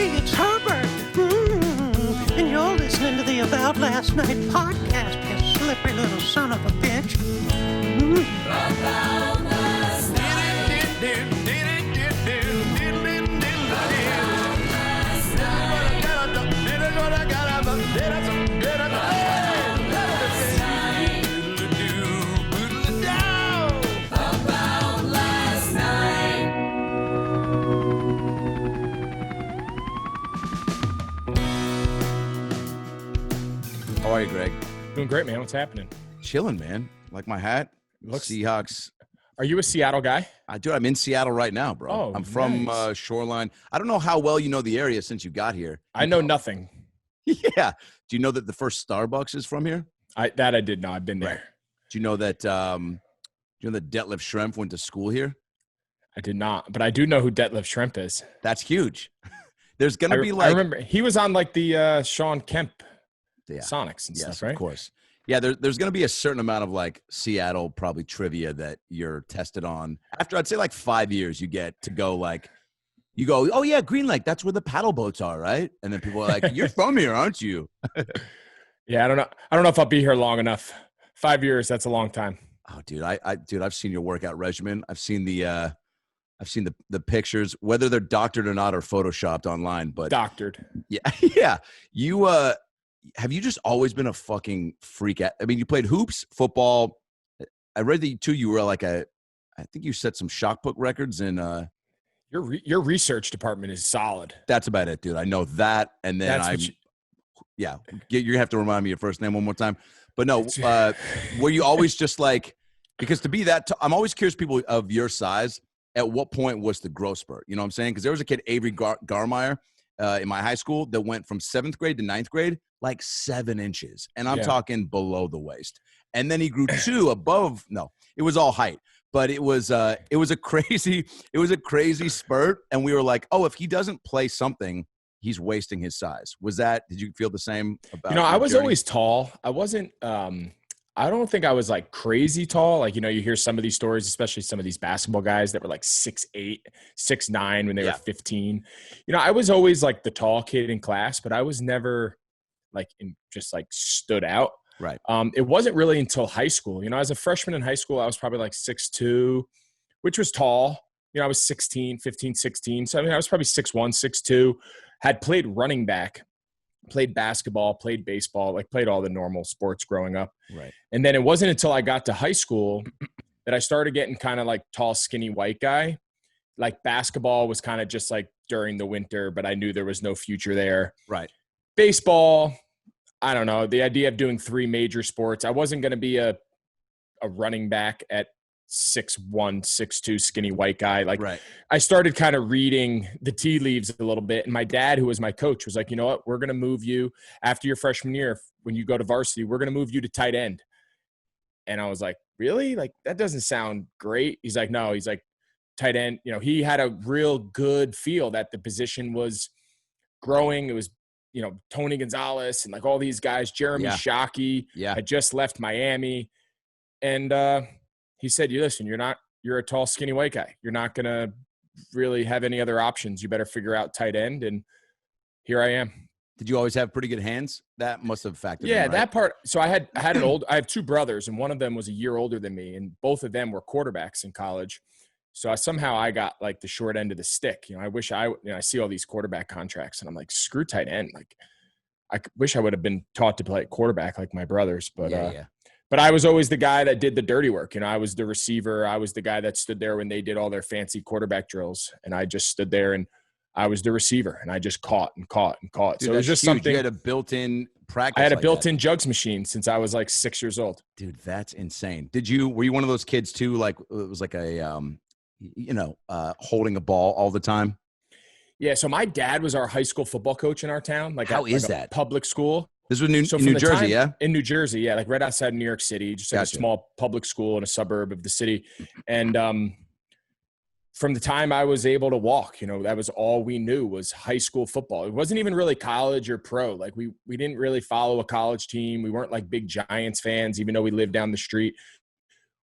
Hey, it's Herbert. And you're listening to the About Last Night podcast, you slippery little son of a bitch. About last night. How are you, Greg? Doing great, man. What's happening? Chilling, man. Like my hat. Seahawks. Are you a Seattle guy? I'm in Seattle right now, bro. Oh, I'm from nice. Shoreline. I don't know how well you know the area since you got here. I know nothing. Yeah. Do you know that the first Starbucks is from here? I did know. I've been there. Right. Do you know that that Detlef Schrempf went to school here? I did not, but I do know who Detlef Schrempf is. That's huge. There's gonna be I remember he was on like the Sean Kemp Sonics and stuff, right? Of course. Yeah, there's going to be a certain amount of like Seattle probably trivia that you're tested on. After I'd say like 5 years, you get to go like, you go, oh yeah, Green Lake, that's where the paddle boats are, right? And then people are like, you're from here, aren't you? Yeah, I don't know if I'll be here long enough. 5 years, that's a long time. Oh, dude, I've seen your workout regimen. I've seen the pictures, whether they're doctored or not or photoshopped online. But doctored. Yeah, yeah. You have you just always been a fucking freak? I mean, you played hoops, football. I read that you were like I think you set some shot put records in. Your research department is solid. That's about it, dude. I know that, and then you're gonna have to remind me your first name one more time. But no, were you always just like, because to be that, I'm always curious, people of your size, at what point was the growth spurt? You know what I'm saying? Because there was a kid, Avery Garmeyer, in my high school that went from 7th grade to 9th grade, like 7 inches. And I'm talking below the waist. And then he grew 2 above. No, it was all height. But it was a crazy spurt. And we were like, oh, if he doesn't play something, he's wasting his size. did you feel the same about I was always tall. I wasn't I don't think I was like crazy tall. Like, you hear some of these stories, especially some of these basketball guys that were like 6'8", 6'9" when they were 15. I was always like the tall kid in class, but I was never like just like stood out. Right. It wasn't really until high school. As a freshman in high school, I was probably like 6'2", which was tall. I was 15, 16. So, I was probably 6'1", 6'2", had played running back, played basketball, played baseball, like played all the normal sports growing up. Right. And then it wasn't until I got to high school that I started getting kind of like tall, skinny white guy. Like basketball was kind of just like during the winter, but I knew there was no future there. Right. Baseball, I don't know. The idea of doing 3 major sports, I wasn't going to be a running back at 6'1", 6'2", skinny white guy. Like, right. I started kind of reading the tea leaves a little bit. And my dad, who was my coach, was like, you know what? We're going to move you after your freshman year. When you go to varsity, we're going to move you to tight end. And I was like, really? Like, that doesn't sound great. He's like, no. He's like, tight end. He had a real good feel that the position was growing. It was, Tony Gonzalez and like all these guys, Jeremy Shockey had just left Miami. And, he said, listen, you're a tall, skinny white guy. You're not going to really have any other options. You better figure out tight end. And here I am. Did you always have pretty good hands? That must have factored in, right? That part. So I have 2 brothers, and one of them was a year older than me, and both of them were quarterbacks in college. So I got like the short end of the stick. I wish I see all these quarterback contracts, and I'm like, screw tight end. Like, I wish I would have been taught to play quarterback like my brothers, but But I was always the guy that did the dirty work. I was the receiver. I was the guy that stood there when they did all their fancy quarterback drills. And I just stood there and I was the receiver. And I just caught and caught and caught. Dude, so it was just huge. something. You had a built-in practice. I had a built-in jugs machine since I was like 6 years old. Dude, that's insane. Were you one of those kids too? Like it was like a, holding a ball all the time? Yeah. So my dad was our high school football coach in our town. Like, how is that? Public school. This was in New Jersey, yeah? In New Jersey, yeah, like right outside New York City, just like a small public school in a suburb of the city. And from the time I was able to walk, that was all we knew was high school football. It wasn't even really college or pro. Like we didn't really follow a college team. We weren't like big Giants fans, even though we lived down the street.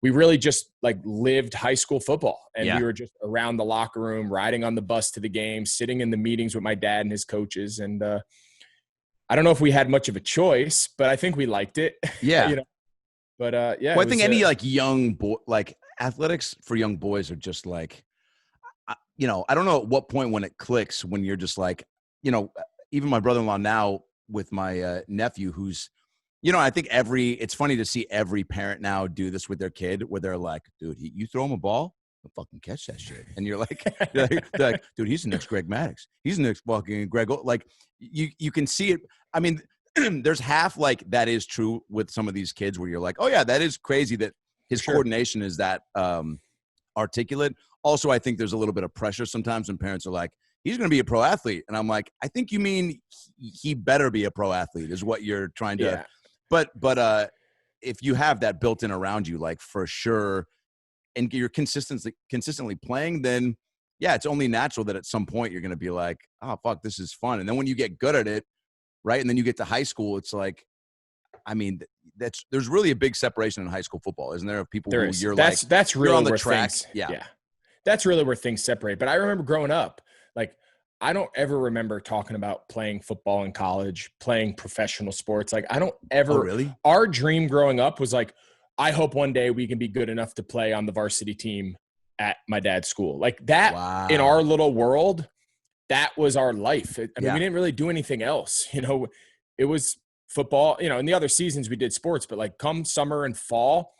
we really just like lived high school football, and Yeah. we were just around the locker room, riding on the bus to the game, sitting in the meetings with my dad and his coaches. And I don't know if we had much of a choice, but I think we liked it. Yeah. You know? But yeah. Well, I think any like young boy, like athletics for young boys are just like, you know, I don't know at what point when it clicks when you're just like, you know, even my brother-in-law now with my nephew who's, you know, I think it's funny to see every parent now do this with their kid where they're like, dude, you throw him a ball, he'll fucking catch that shit. And you're like, they're like, dude, he's the next Greg Maddux. He's the next fucking Greg. Like you can see it. I mean, there's half like that is true with some of these kids where you're like, oh yeah, that is crazy that his coordination is that articulate. Also, I think there's a little bit of pressure sometimes when parents are like, he's going to be a pro athlete. And I'm like, I think you mean he better be a pro athlete is what you're trying to. Yeah. But if you have that built in around you, like for sure, and you're consistently playing, then yeah, it's only natural that at some point you're going to be like, oh, fuck, this is fun. And then when you get good at it, right, and then you get to high school, it's like, I mean, there's really a big separation in high school football, isn't there? Of people who you're that's really on the where track. Things, yeah, that's really where things separate. But I remember growing up, like, I don't ever remember talking about playing football in college, playing professional sports. Like, I don't ever. Oh, really? Our dream growing up was like, I hope one day we can be good enough to play on the varsity team at my dad's school. Like that. Wow. In our little world, that was our life. I mean, we didn't really do anything else. You know, it was football. You know, in the other seasons we did sports, but like come summer and fall,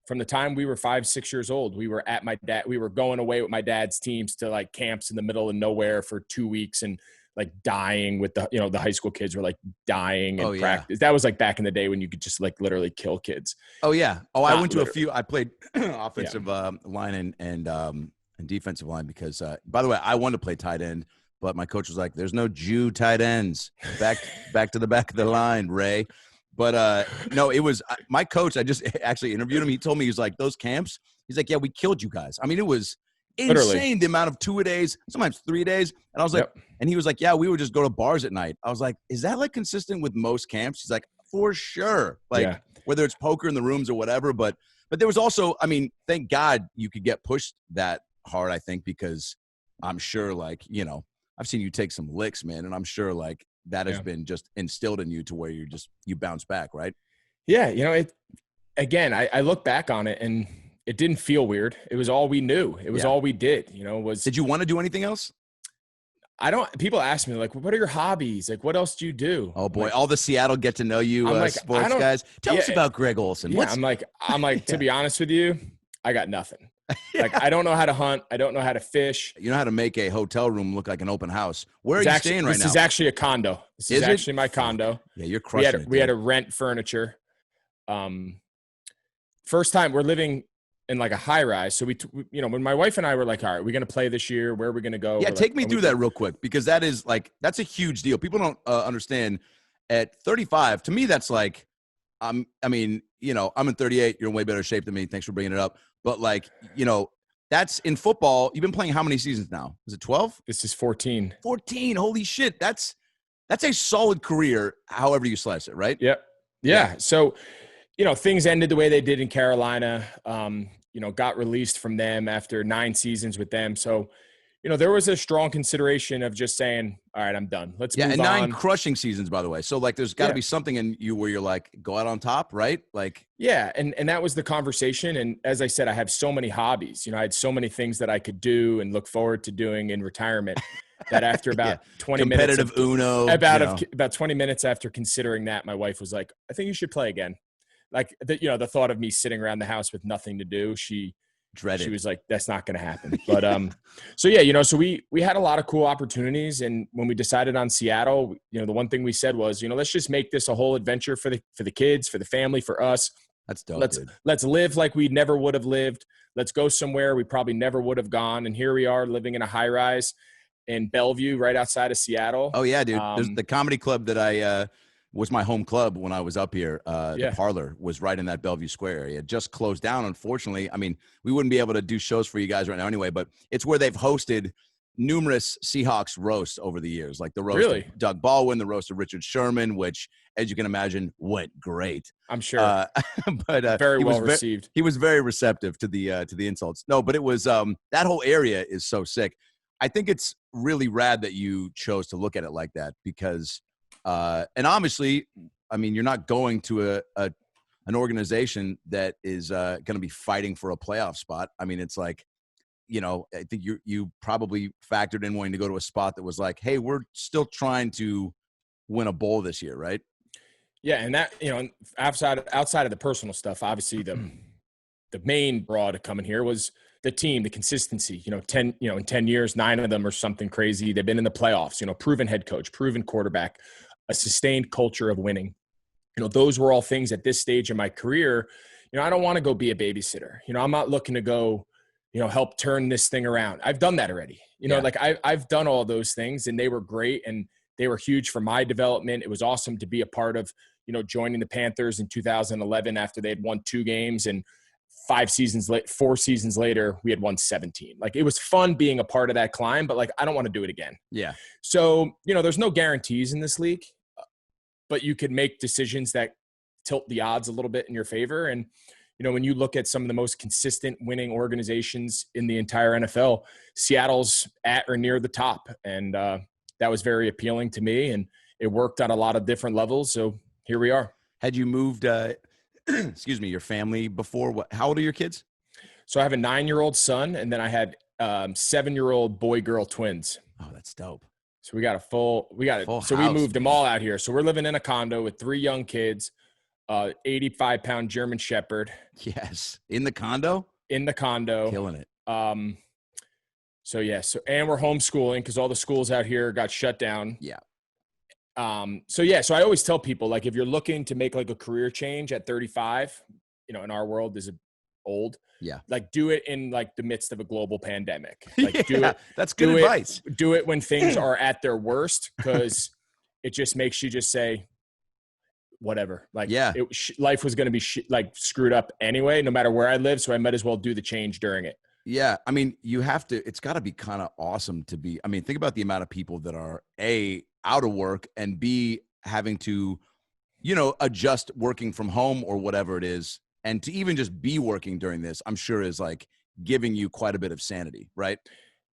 from the time we were 5-6 years old, we were at we were going away with my dad's teams to like camps in the middle of nowhere for 2 weeks and like dying with the high school kids were like dying in practice. That was like back in the day when you could just like literally kill kids. Oh yeah. Oh, I went to a few, I played offensive line and defensive line because by the way, I wanted to play tight end, but my coach was like, there's no Jew tight ends. Back to the back of the line, Ray. But no, it was my coach. I just actually interviewed him. He told me, he's like, those camps, he's like, yeah, we killed you guys. I mean, it was insane. Literally. The amount of 2-a-days, sometimes 3 days. And I was like, and he was like, yeah, we would just go to bars at night. I was like, is that like consistent with most camps? He's like, for sure. Like whether it's poker in the rooms or whatever. But there was also, I mean, thank God you could get pushed that hard, I think, because I'm sure like, you know, I've seen you take some licks, man. And I'm sure like, that has been just instilled in you to where you bounce back, right? Yeah. You know, I look back on it and it didn't feel weird. It was all we knew. It was all we did, you know, did you want to do anything else? People ask me like, what are your hobbies? Like, what else do you do? Oh boy. Like, all the Seattle get to know you sports guys. Tell us about Greg Olsen. Yeah, I'm like, to be honest with you, I got nothing. Like, I don't know how to hunt. I don't know how to fish. You know how to make a hotel room look like an open house. Where are you staying right now? This is actually a condo. This is actually my condo. Yeah, you're crushing it. We had to rent furniture. First time we're living in like a high rise. So you know, when my wife and I were like, all right, we're going to play this year. Where are we going to go? Yeah, take me through that real quick, because that is like, that's a huge deal. People don't understand at 35, to me, that's like, I mean, you know, I'm in 38. You're in way better shape than me. Thanks for bringing it up. But like, you know, that's in football. You've been playing how many seasons now? Is it 12? This is 14. 14. Holy shit. That's a solid career, however you slice it, right? Yep. Yeah. So, you know, things ended the way they did in Carolina. You know, got released from them after 9 seasons with them. So, you know, there was a strong consideration of just saying, all right, I'm done. Let's move on. Yeah, and 9 crushing seasons, by the way. So, like, there's got to be something in you where you're like, go out on top, right? Like, yeah, and that was the conversation. And as I said, I have so many hobbies. You know, I had so many things that I could do and look forward to doing in retirement that after about 20 minutes. Competitive Uno. About 20 minutes after considering that, my wife was like, I think you should play again. Like, the thought of me sitting around the house with nothing to do, she dreaded. She was like, that's not going to happen. But so yeah, you know, so we had a lot of cool opportunities, and when we decided on Seattle, you know, the one thing we said was, you know, let's just make this a whole adventure for the kids, for the family, for us. That's dope. Let's live like we never would have lived. Let's go somewhere we probably never would have gone, and here we are living in a high rise in Bellevue, right outside of Seattle. Oh yeah, dude. There's the comedy club that I was my home club when I was up here. The Parlor was right in that Bellevue Square area. It just closed down, unfortunately. I mean, we wouldn't be able to do shows for you guys right now anyway, but it's where they've hosted numerous Seahawks roasts over the years, like the roast Really? of Doug Baldwin, the roast of Richard Sherman, which, as you can imagine, went great. I'm sure. But very well received. He was very receptive to the insults. No, but it was that whole area is so sick. I think it's really rad that you chose to look at it like that because, and obviously, I mean, you're not going to an organization that is going to be fighting for a playoff spot. I mean, it's like, I think you probably factored in wanting to go to a spot that was like, hey, we're still trying to win a bowl this year, right? Yeah, and that, outside of the personal stuff, obviously the main draw to coming here was the team, the consistency. In 10 years, 9 of them or something crazy. They've been in the playoffs. Proven head coach, proven quarterback, a sustained culture of winning. Those were all things at this stage in my career. I don't want to go be a babysitter. I'm not looking to go, help turn this thing around. I've done that already. Like I've done all those things and they were great and they were huge for my development. It was awesome to be a part of, joining the Panthers in 2011 after they had won 2 games and 4 seasons later, we had won 17. Like it was fun being a part of that climb, but like, I don't want to do it again. Yeah. So, there's no guarantees in this league, but you could make decisions that tilt the odds a little bit in your favor. And, when you look at some of the most consistent winning organizations in the entire NFL, Seattle's at or near the top. And that was very appealing to me. And it worked on a lot of different levels. So here we are. Had you moved, your family before? How old are your kids? So I have a 9-year-old son, and then I had 7-year-old boy-girl twins. Oh, that's dope. So we got a full house, we moved them all out here. So we're living in a condo with 3 young kids, 85-pound German Shepherd. Yes. In the condo? In the condo. Killing it. And we're homeschooling because all the schools out here got shut down. Yeah. So I always tell people, like, if you're looking to make like a career change at 35, in our world is old. Yeah. Like do it in like the midst of a global pandemic. Like do it. That's good advice. Do it when things are at their worst, because it just makes you just say, whatever. Like, yeah, life was going to be screwed up anyway, no matter where I live. So I might as well do the change during it. Yeah. I mean, it's got to be kind of awesome to be, think about the amount of people that are A, out of work, and B, having to, adjust working from home or whatever it is. And to even just be working during this, I'm sure is like giving you quite a bit of sanity, right?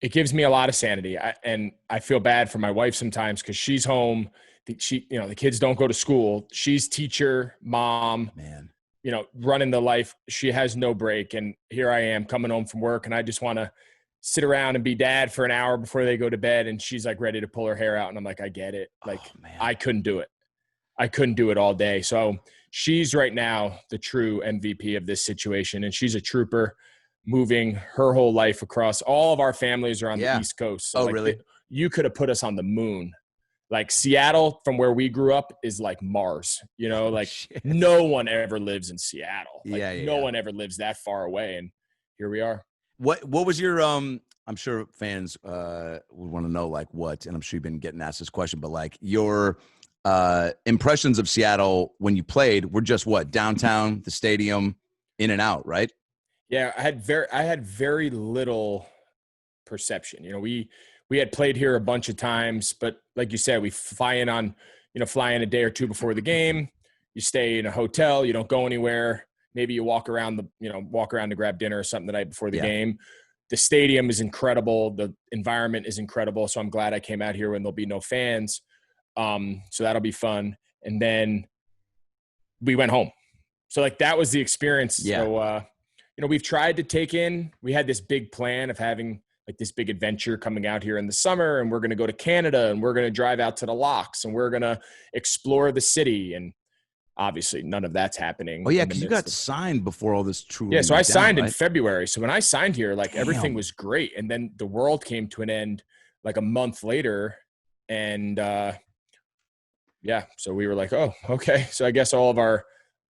It gives me a lot of sanity. And I feel bad for my wife sometimes because she's home. The kids don't go to school. She's teacher, mom, man, running the life. She has no break. And here I am coming home from work, and I just want to sit around and be dad for an hour before they go to bed. And she's like ready to pull her hair out. And I'm like, I get it. Like, I couldn't do it. I couldn't do it all day. So she's right now the true MVP of this situation. And she's a trooper, moving her whole life across. All of our families are on the East Coast. So really? You could have put us on the moon. Like Seattle, from where we grew up, is like Mars, no one ever lives in Seattle. No one ever lives that far away. And here we are. What was your, I'm sure fans would want to know what, and I'm sure you've been getting asked this question, but like your impressions of Seattle when you played were just downtown, the stadium, in and out, right? Yeah. I had very little perception. We had played here a bunch of times, but like you said, we fly in a day or two before the game. You stay in a hotel. You don't go anywhere. Maybe you walk around to grab dinner or something the night before the game. The stadium is incredible. The environment is incredible. So I'm glad I came out here when there'll be no fans. So that'll be fun. And then we went home. So that was the experience. Yeah. So, we've tried to we had this big plan of having this big adventure coming out here in the summer, and we're going to go to Canada, and we're going to drive out to the locks, and we're going to explore the city. And obviously none of that's happening. Oh yeah. Cause you got signed before all this true. Yeah. So I signed in February. So when I signed here, everything was great. And then the world came to an end a month later. And so we were like, oh, okay. So I guess all of our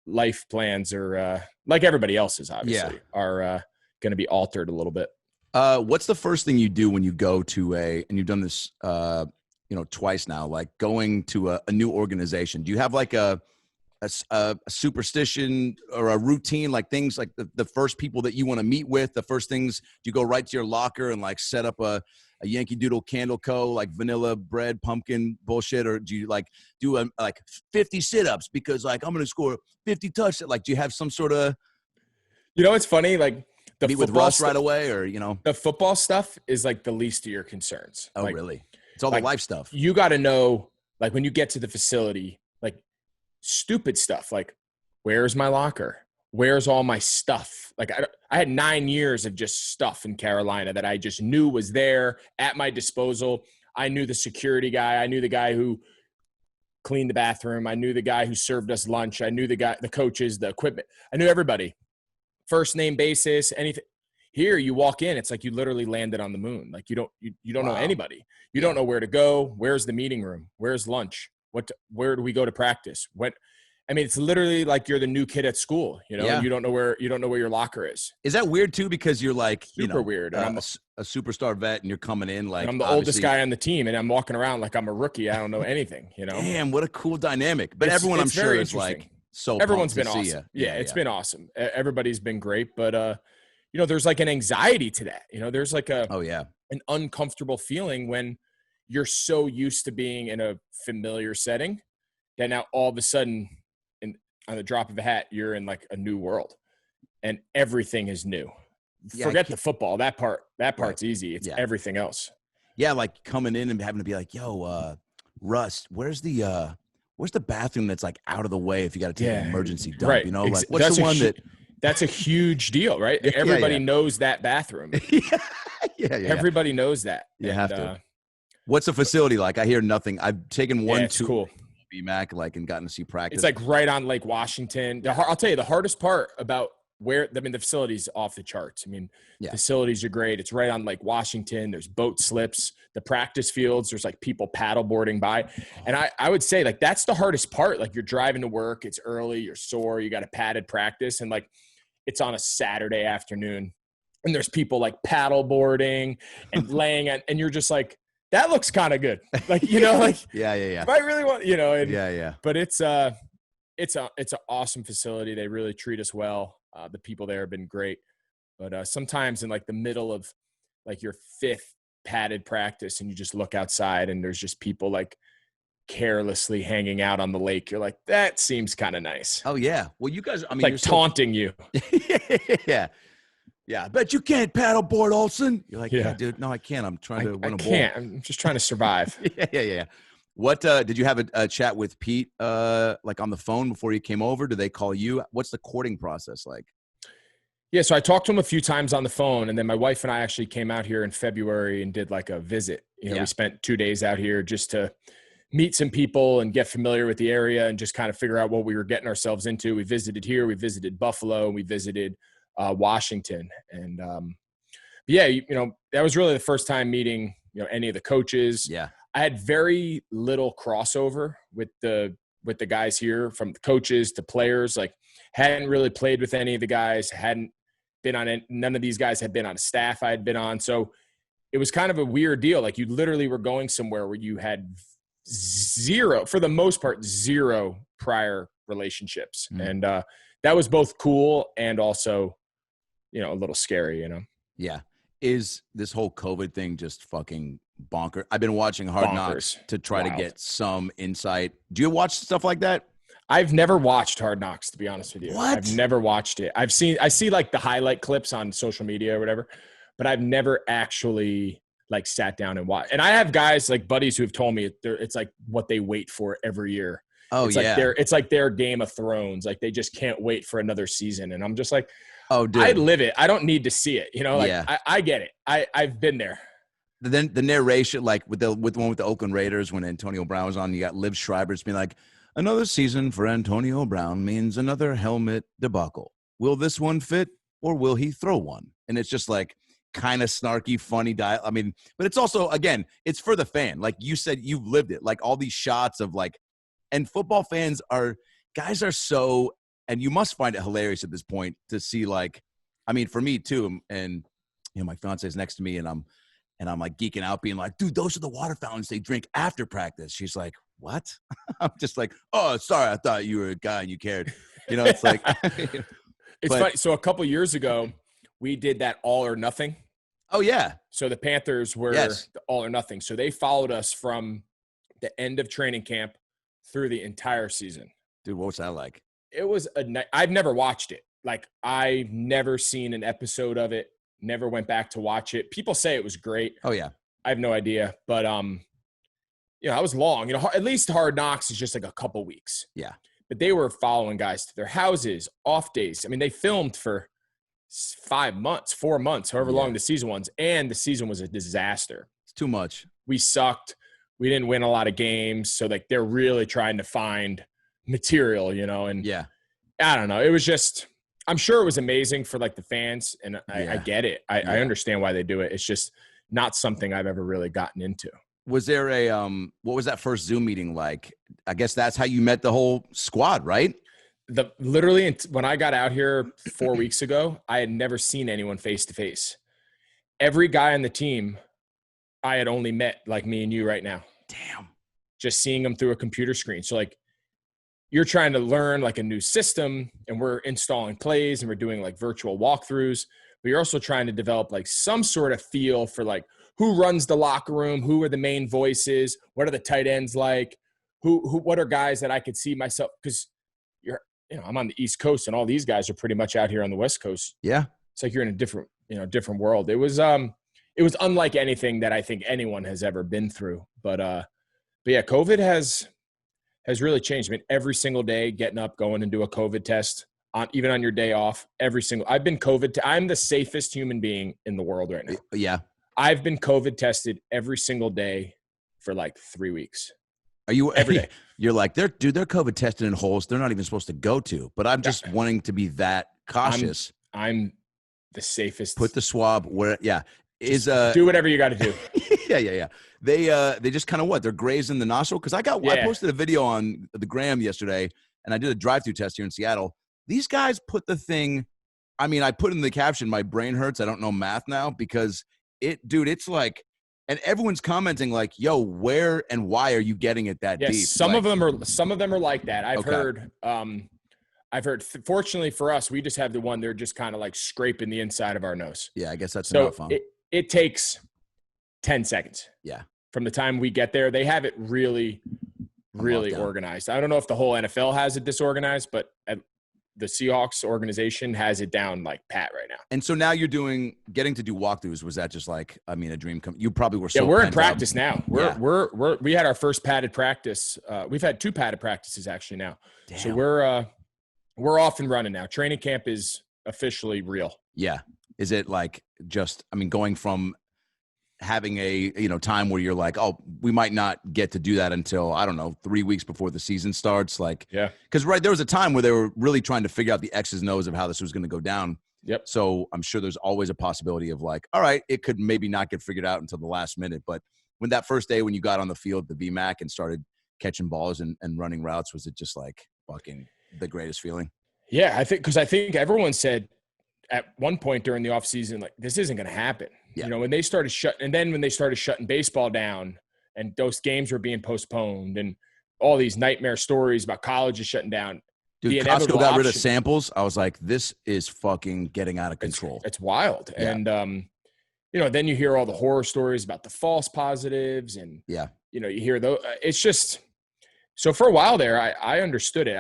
life plans are like everybody else's, obviously, are going to be altered a little bit. What's the first thing you do when you go to and you've done this, twice now, going to a new organization? Do you have a superstition or a routine, things the first people that you want to meet with, the first things, do you go right to your locker and set up a a Yankee Doodle Candle Co. like vanilla bread pumpkin bullshit, or do you like do like 50 sit-ups because like I'm gonna score 50 touchdowns? Like, do you have some sort of it's funny, like the meet with Russ right away, or the football stuff is like the least of your concerns. Oh, like, really? It's all the life stuff. You got to know, like when you get to the facility, like stupid stuff, like where's my locker? Where's all my stuff? Like I had 9 years of just stuff in Carolina that I just knew was there at my disposal. I knew the security guy. I knew the guy who cleaned the bathroom. I knew the guy who served us lunch. I knew the coaches, the equipment. I knew everybody. First name basis, anything. Here you walk in, it's like you literally landed on the moon. Like you don't know anybody. You don't know where to go. Where's the meeting room? Where's lunch? Where do we go to practice? It's literally like you're the new kid at school, and you don't know where your locker is. Is that weird too? Because you're like super weird. I'm a superstar vet, and you're coming in like I'm the oldest guy on the team, and I'm walking around like I'm a rookie. I don't know anything. Damn, what a cool dynamic. But everyone, I'm sure, is like so. Everyone's been awesome. You. Yeah, it's been awesome. Everybody's been great, but there's like an anxiety to that. There's like an uncomfortable feeling when you're so used to being in a familiar setting that now all of a sudden, on the drop of a hat, you're in like a new world and everything is new. Forget the football. That part's easy. It's everything else. Yeah. Like coming in and having to be like, yo, Russ, where's the bathroom that's like out of the way if you got to take an emergency dump, right. Like what's the one that's a huge deal, right? Everybody knows that bathroom. Everybody knows that. You have to. What's the facility like? I hear nothing. I've taken one tour. Cool. BMAC, like, and gotten to see practice. It's like right on Lake Washington. I'll tell you the hardest part about the facility's off the charts. Facilities are great. It's right on Lake Washington. There's boat slips, the practice fields. There's like people paddle boarding by. And I would say like, that's the hardest part. Like you're driving to work, it's early, you're sore, you got a padded practice. And like, it's on a Saturday afternoon and there's people like paddle boarding and laying on, and you're just like, that looks kind of good. Like, like, yeah. If I really want, and, but it's an awesome facility. They really treat us well. The people there have been great, but sometimes in like the middle of like your fifth padded practice and you just look outside and there's just people like carelessly hanging out on the lake. You're like, that seems kind of nice. Oh yeah. Well, you guys, like taunting you. Yeah. Yeah, I bet you can't paddleboard, Olsen. You're like, yeah, dude, no, I can't. I'm trying to win a ball. I'm just trying to survive. Yeah. What did you have a chat with Pete like on the phone before he came over? Do they call you? What's the courting process like? Yeah, so I talked to him a few times on the phone, and then my wife and I actually came out here in February and did like a visit. We spent 2 days out here just to meet some people and get familiar with the area and just kind of figure out what we were getting ourselves into. We visited here, we visited Buffalo, and we visited Washington. And that was really the first time meeting, any of the coaches. Yeah. I had very little crossover with the guys here, from the coaches to players. Like, hadn't really played with any of the guys, hadn't been on it. None of these guys had been on a staff I had been on. So it was kind of a weird deal. Like, you literally were going somewhere where you had zero, for the most part, zero prior relationships. And that was both cool and also, a little scary, Yeah. Is this whole COVID thing just fucking bonkers? I've been watching Hard Knocks to try to get some insight. Do you watch stuff like that? I've never watched Hard Knocks, to be honest with you. What? I've never watched it. I see like the highlight clips on social media or whatever, but I've never actually like sat down and watched. And I have guys like buddies who have told me it's like what they wait for every year. Oh, it's like their Game of Thrones. Like, they just can't wait for another season. And I'm just like, oh, dude, I live it. I don't need to see it. I get it. I've been there. Then the narration, like with the one with the Oakland Raiders, when Antonio Brown was on, you got Liv Schreiber's being like, another season for Antonio Brown means another helmet debacle. Will this one fit or will he throw one? And it's just like kind of snarky, funny dial. But it's also, again, it's for the fan. Like you said, you've lived it. Like all these shots of like, and football fans guys are so, and you must find it hilarious at this point to see like, for me too. And, my fiance is next to me and I'm like geeking out being like, dude, those are the water fountains they drink after practice. She's like, what? I'm just like, oh, sorry. I thought you were a guy and you cared. It's like, it's funny. So a couple years ago, we did that All or Nothing Oh yeah. So the Panthers were the all or nothing. So they followed us from the end of training camp through the entire season. Dude, what was that like? It was I've never watched it. Like, I've never seen an episode of it. Never went back to watch it. People say it was great. Oh yeah. I have no idea, but I was long. At least Hard Knocks is just like a couple weeks. Yeah. But they were following guys to their houses, off days. I mean, they filmed for 4 months, however long the season was, and the season was a disaster. It's too much. We sucked. We didn't win a lot of games, so like they're really trying to find material, and I don't know. It was just, I'm sure it was amazing for like the fans, and I get it. I understand why they do it. It's just not something I've ever really gotten into. Was there a what was that first Zoom meeting like? I guess that's how you met the whole squad, right? Literally when I got out here 4 weeks ago, I had never seen anyone face to face. Every guy on the team I had only met like me and you right now. Damn. Just seeing them through a computer screen. So like, you're trying to learn like a new system, and we're installing plays and we're doing like virtual walkthroughs, but you're also trying to develop like some sort of feel for like who runs the locker room, who are the main voices, what are the tight ends like, what are guys that I could see myself, because I'm on the East Coast and all these guys are pretty much out here on the West Coast. Yeah. It's like you're in a different world. It was unlike anything that I think anyone has ever been through. But yeah, COVID has really changed. I mean, every single day getting up, going and do a COVID test even on your day off, I've been COVID. I'm the safest human being in the world right now. Yeah. I've been COVID tested every single day for like 3 weeks. Are you every day? You're like, they're COVID tested in holes they're not even supposed to go to, but I'm just wanting to be that cautious. I'm the safest. Put the swab where, do whatever you got to do. Yeah. They just kind of they're grazing the nostril. Cause I posted a video on the gram yesterday, and I did a drive-through test here in Seattle. These guys put the thing, I put in the caption, my brain hurts. I don't know math now, because it's like, and everyone's commenting like, yo, where and why are you getting it that deep? Some of them are like that. I've heard, fortunately for us, we just have the one, they're just kind of like scraping the inside of our nose. Yeah, I guess that's enough, huh? It takes 10 seconds. Yeah. From the time we get there, they have it really, really organized. I don't know if the whole NFL has it disorganized, but the Seahawks organization has it down like pat right now. And so now you're getting to do walkthroughs. Was that just like, a dream you probably were so we're in practice now. We had our first padded practice. We've had 2 padded practices actually now. Damn. So we're off and running now. Training camp is officially real. Yeah. Is it like just, going from having a, time where you're like, oh, we might not get to do that until, I don't know, 3 weeks before the season starts. Like, yeah. Cause there was a time where they were really trying to figure out the X's and O's of how this was going to go down. Yep. So I'm sure there's always a possibility of like, all right, it could maybe not get figured out until the last minute. But when that first day, when you got on the field, the VMAC, and started catching balls and running routes, was it just like fucking the greatest feeling? Yeah. I think everyone said at one point during the off season, like, this isn't going to happen. Yeah. When they started shutting baseball down, and those games were being postponed, and all these nightmare stories about colleges shutting down. Dude, Costco got rid of samples. I was like, this is fucking getting out of control. It's wild. Yeah. And, then you hear all the horror stories about the false positives, and, you hear those. It's just, so for a while there, I understood it.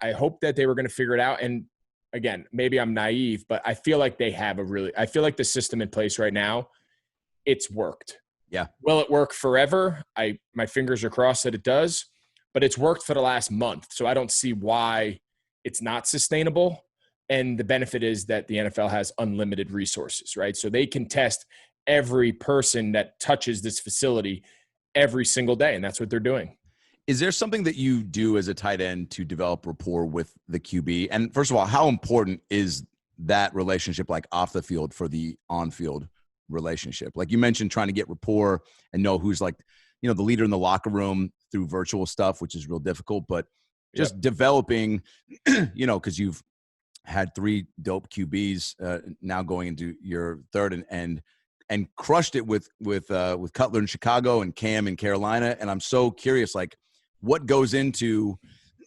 I hoped that they were going to figure it out. And again, maybe I'm naive, but I feel like I feel like the system in place right now, it's worked. Yeah. Will it work forever? My fingers are crossed that it does, but it's worked for the last month. So I don't see why it's not sustainable. And the benefit is that the NFL has unlimited resources, right? So they can test every person that touches this facility every single day. And that's what they're doing. Is there something that you do as a tight end to develop rapport with the QB? And first of all, how important is that relationship, like off the field, for the on-field relationship? Like you mentioned, trying to get rapport and know who's like, the leader in the locker room through virtual stuff, which is real difficult, but just developing, because you've had 3 dope QBs now going into your third, and crushed it with Cutler in Chicago and Cam in Carolina. And I'm so curious, like, what goes into,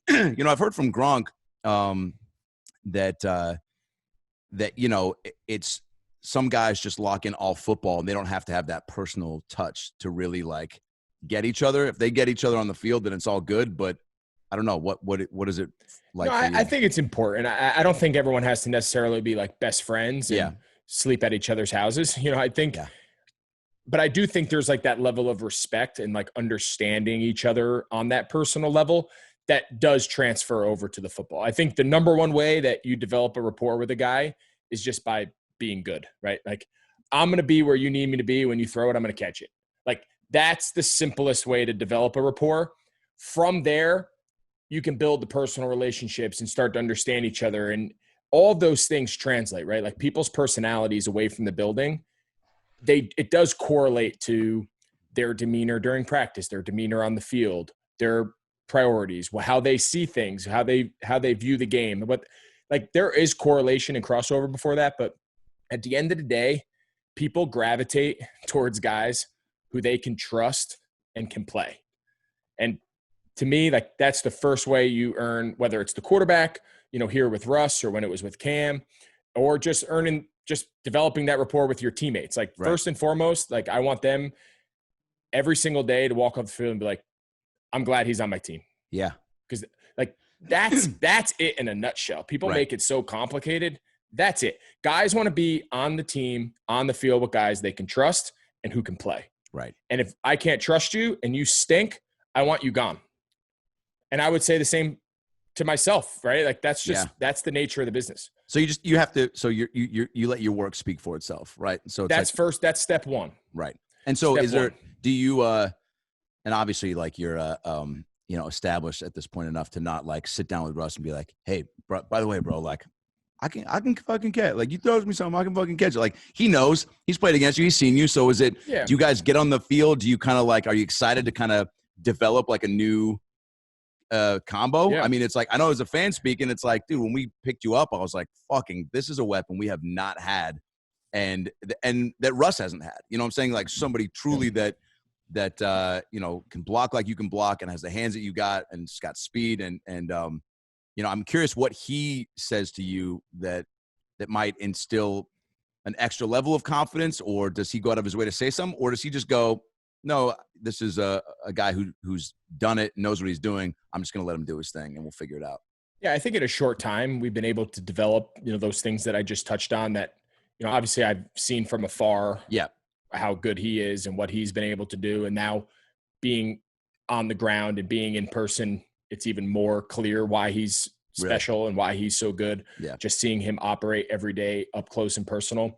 I've heard from Gronk that it's some guys just lock in all football and they don't have to have that personal touch to really like get each other. If they get each other on the field, then it's all good. But I don't know what is it like? No, I think it's important. I don't think everyone has to necessarily be like best friends and sleep at each other's houses. I think, but I do think there's like that level of respect and like understanding each other on that personal level that does transfer over to the football. I think the number one way that you develop a rapport with a guy is just by being good, right? Like, I'm going to be where you need me to be. When you throw it, I'm going to catch it. Like, that's the simplest way to develop a rapport. From there, you can build the personal relationships and start to understand each other. And all of those things translate, right? Like, people's personalities away from the building, it does correlate to their demeanor during practice, their demeanor on the field, their priorities, how they see things, how they view the game. But like, there is correlation and crossover before that. But at the end of the day, people gravitate towards guys who they can trust and can play. And to me, like, that's the first way you earn, whether it's the quarterback, here with Russ, or when it was with Cam, or just developing that rapport with your teammates. Like, first and foremost, like, I want them every single day to walk off the field and be like, I'm glad he's on my team. Yeah. Because like, that's it in a nutshell. People make it so complicated. That's it. Guys want to be on the team, on the field with guys they can trust and who can play. Right. And if I can't trust you and you stink, I want you gone. And I would say the same to myself, right? Like, that's that's the nature of the business. So you have to, so you let your work speak for itself, right? So that's that's step one. Right. And so do you, and obviously, like, you're, established at this point enough to not like sit down with Russ and be like, hey, bro, by the way, bro, like, I can fucking catch. Like, you throw me something, I can fucking catch it. Like, he knows, he's played against you, he's seen you. So do you guys get on the field? Do you kind of like, are you excited to kind of develop like a new combo? Yeah. I mean, it's like, I know as a fan speaking, it's like, dude, when we picked you up, I was like, fucking, this is a weapon we have not had, and that Russ hasn't had. You know what I'm saying? Like, somebody truly that can block like you can block and has the hands that you got and it's got speed and I'm curious what he says to you that might instill an extra level of confidence, or does he go out of his way to say something, or does he just go, no, this is a guy who's done it, knows what he's doing. I'm just going to let him do his thing and we'll figure it out. Yeah. I think in a short time, we've been able to develop, those things that I just touched on that, obviously I've seen from afar. Yeah. How good he is and what he's been able to do. And now being on the ground and being in person, it's even more clear why he's special and why he's so good. Yeah. Just seeing him operate every day up close and personal.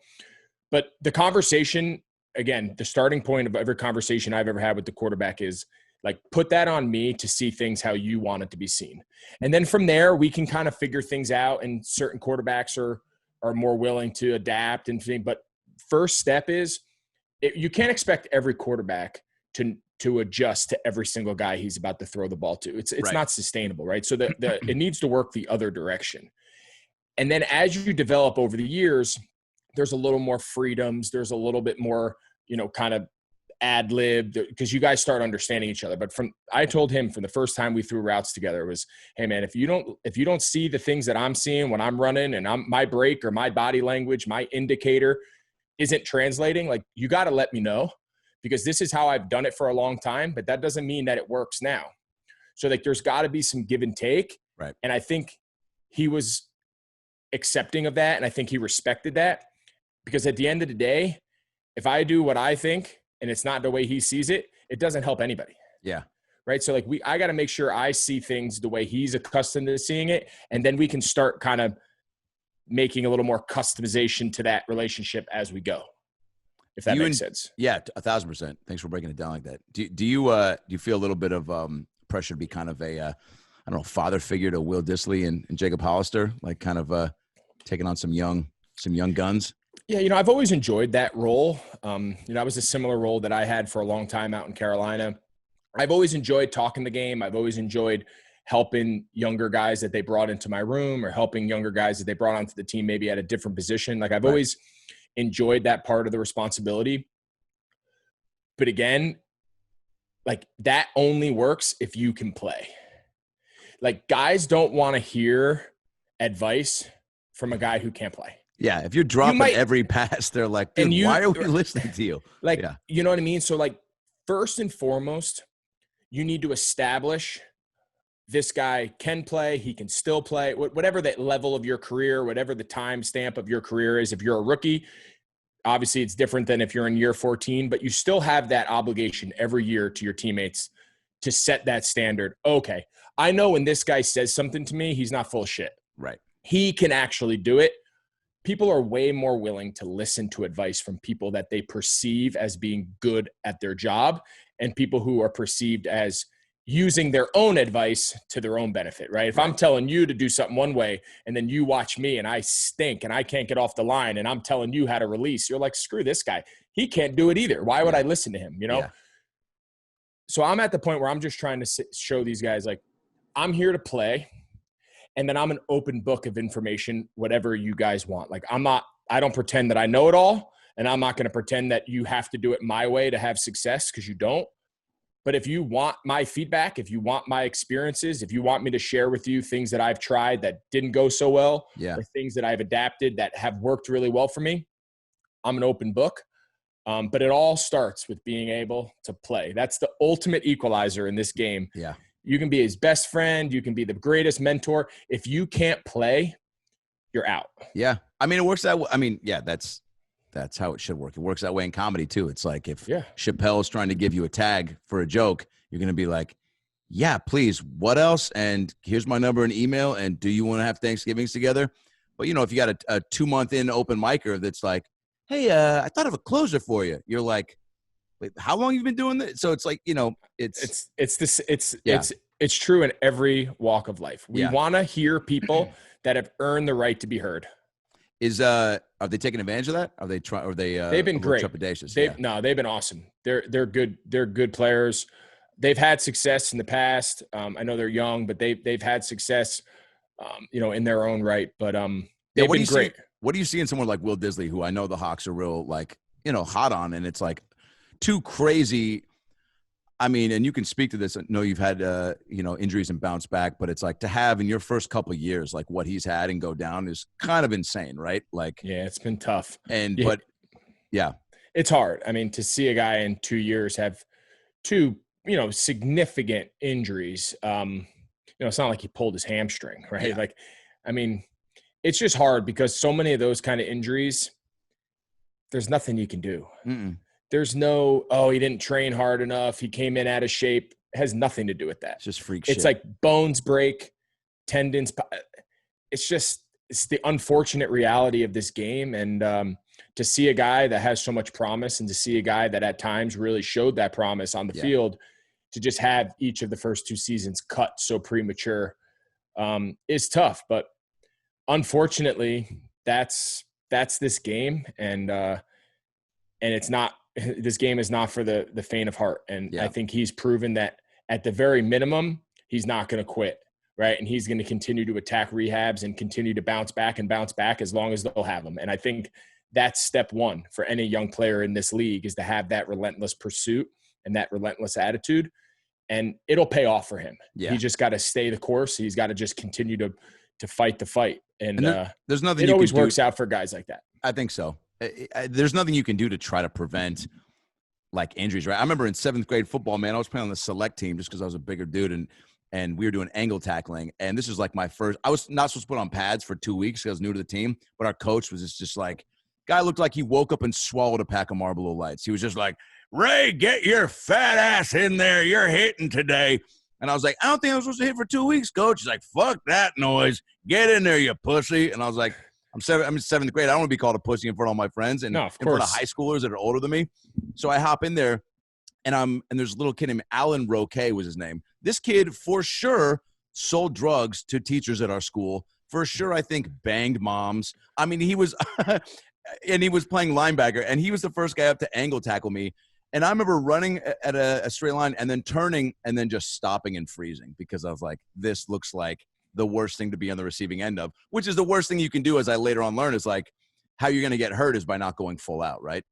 But the conversation, again, the starting point of every conversation I've ever had with the quarterback is like, put that on me to see things how you want it to be seen. And then from there, we can kind of figure things out, and certain quarterbacks are more willing to adapt and things. But first step is, you can't expect every quarterback to adjust to every single guy he's about to throw the ball to. It's not sustainable, right? So it needs to work the other direction. And then as you develop over the years, there's a little more freedoms. There's a little bit more, kind of ad lib, because you guys start understanding each other. But I told him from the first time we threw routes together, it was, hey man, if you don't see the things that I'm seeing when I'm running and my break or my body language, my indicator isn't translating, like, you got to let me know, because this is how I've done it for a long time, but that doesn't mean that it works now. So like, there's got to be some give and take. Right. And I think he was accepting of that. And I think he respected that, because at the end of the day, if I do what I think and it's not the way he sees it, it doesn't help anybody. Yeah. Right. So like, I got to make sure I see things the way he's accustomed to seeing it. And then we can start kind of making a little more customization to that relationship as we go, if that makes sense. Yeah, 1,000%. Thanks for breaking it down like that. Do you feel a little bit of pressure to be kind of a father figure to Will Dissly and Jacob Hollister, like kind of taking on some young guns? Yeah, I've always enjoyed that role. That was a similar role that I had for a long time out in Carolina. I've always enjoyed talking the game. I've always enjoyed helping younger guys that they brought into my room, or helping younger guys that they brought onto the team maybe at a different position. Like, I've always enjoyed that part of the responsibility. But again, like, that only works if you can play. Like, guys don't want to hear advice from a guy who can't play. Yeah, if you're dropping every pass, they're like, dude, why are we listening to you? Like, you know what I mean? So, like, first and foremost, you need to establish this guy can play, he can still play, whatever that level of your career, whatever the time stamp of your career is. If you're a rookie, obviously it's different than if you're in year 14, but you still have that obligation every year to your teammates to set that standard. Okay, I know when this guy says something to me, he's not full of shit. Right. He can actually do it. People are way more willing to listen to advice from people that they perceive as being good at their job and people who are perceived as using their own advice to their own benefit, right? If I'm telling you to do something one way and then you watch me and I stink and I can't get off the line and I'm telling you how to release, you're like, screw this guy. He can't do it either. Why would I listen to him, you know? Yeah. So I'm at the point where I'm just trying to show these guys, like, I'm here to play. And then I'm an open book of information, whatever you guys want. Like, I don't pretend that I know it all. And I'm not going to pretend that you have to do it my way to have success, because you don't. But if you want my feedback, if you want my experiences, if you want me to share with you things that I've tried that didn't go so well, or things that I've adapted that have worked really well for me, I'm an open book. But it all starts with being able to play. That's the ultimate equalizer in this game. Yeah. You can be his best friend. You can be the greatest mentor. If you can't play, you're out. Yeah. I mean, it works that way. I mean, yeah, that's how it should work. It works that way in comedy too. It's like if Chappelle's trying to give you a tag for a joke, you're going to be like, yeah, please, what else? And here's my number and email. And do you want to have Thanksgivings together? But, you know, if you got a 2-month in open micer that's like, hey, I thought of a closer for you. You're like, wait, how long have you been doing this? So it's like, you know, it's true in every walk of life. We want to hear people that have earned the right to be heard. Are they taking advantage of that? Are they trying? Are they? They've been great. Trepidatious. No, they've been awesome. They're good. They're good players. They've had success in the past. I know they're young, but they've had success, you know, in their own right. But they've been great. What do you see in someone like Will Disley, who I know the Hawks are real, like, you know, hot on, and it's like too crazy. I mean, and you can speak to this. I know you've had, you know, injuries and bounce back, but it's like to have in your first couple of years, like what he's had and go down is kind of insane, right? Like, yeah, it's been tough. And, it's hard. I mean, to see a guy in 2 years have 2, you know, significant injuries, you know, it's not like he pulled his hamstring, right? Yeah. Like, I mean, it's just hard because so many of those kind of injuries, there's nothing you can do. Mm-mm. There's no, he didn't train hard enough. He came in out of shape. It has nothing to do with that. It's just freak shit. It's like bones break, tendons. It's the unfortunate reality of this game. And to see a guy that has so much promise and to see a guy that at times really showed that promise on the field, to just have each of the first 2 seasons cut so premature is tough. But unfortunately, that's this game. And it's not. This game is not for the faint of heart. And I think he's proven that at the very minimum, he's not going to quit, right? And he's going to continue to attack rehabs and continue to bounce back as long as they'll have him. And I think that's step one for any young player in this league, is to have that relentless pursuit and that relentless attitude. And it'll pay off for him. Yeah. He just got to stay the course. He's got to just continue to fight the fight. And there's nothing it always works out for guys like that. I think so. There's nothing you can do to try to prevent like injuries, right? I remember in 7th grade football, man, I was playing on the select team just because I was a bigger dude, and we were doing angle tackling. And this was like my first. I was not supposed to put on pads for 2 weeks because I was new to the team, but our coach was just like, guy looked like he woke up and swallowed a pack of Marlboro Lights. He was just like, Ray, get your fat ass in there. You're hitting today. And I was like, I don't think I'm supposed to hit for 2 weeks, coach. He's like, fuck that noise. Get in there, you pussy. And I was like, I'm in 7th grade. I don't want to be called a pussy in front of all my friends and in front of high schoolers that are older than me. So I hop in there, and there's a little kid named Alan Roque was his name. This kid for sure sold drugs to teachers at our school. For sure, I think banged moms. I mean, he was and he was playing linebacker, and he was the first guy up to angle tackle me. And I remember running at a straight line and then turning and then just stopping and freezing because I was like, this looks like the worst thing to be on the receiving end of, which is the worst thing you can do, as I later on learned, is like how you're going to get hurt is by not going full out, right?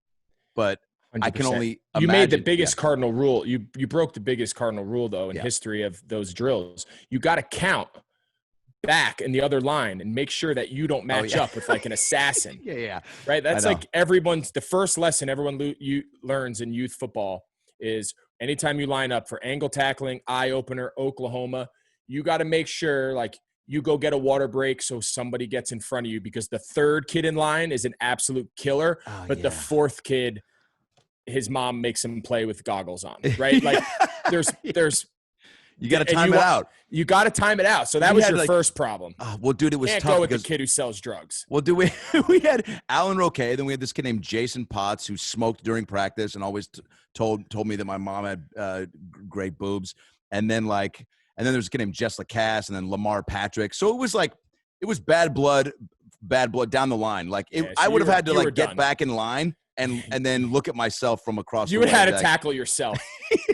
But 100%. I can only imagine. You made the biggest cardinal rule. You broke the biggest cardinal rule, though, in history of those drills. You got to count back in the other line and make sure that you don't match up with like an assassin. Yeah. Right. That's like the first lesson everyone learns in youth football is anytime you line up for angle tackling, eye opener, Oklahoma, you got to make sure like you go get a water break so somebody gets in front of you, because the third kid in line is an absolute killer, but the fourth kid, his mom makes him play with goggles on, right? Like there's you got to time it out. You got to time it out. So that was your first problem. Well, dude, it was tough. Can't go with the kid who sells drugs. Well, dude, we had Alan Roque, then we had this kid named Jason Potts who smoked during practice and always told me that my mom had great boobs, and then there's a kid named Jess Lacasse, and then Lamar Patrick. So it was bad blood down the line. Like I would have had to get back in line and then look at myself from across. You would have had to tackle yourself.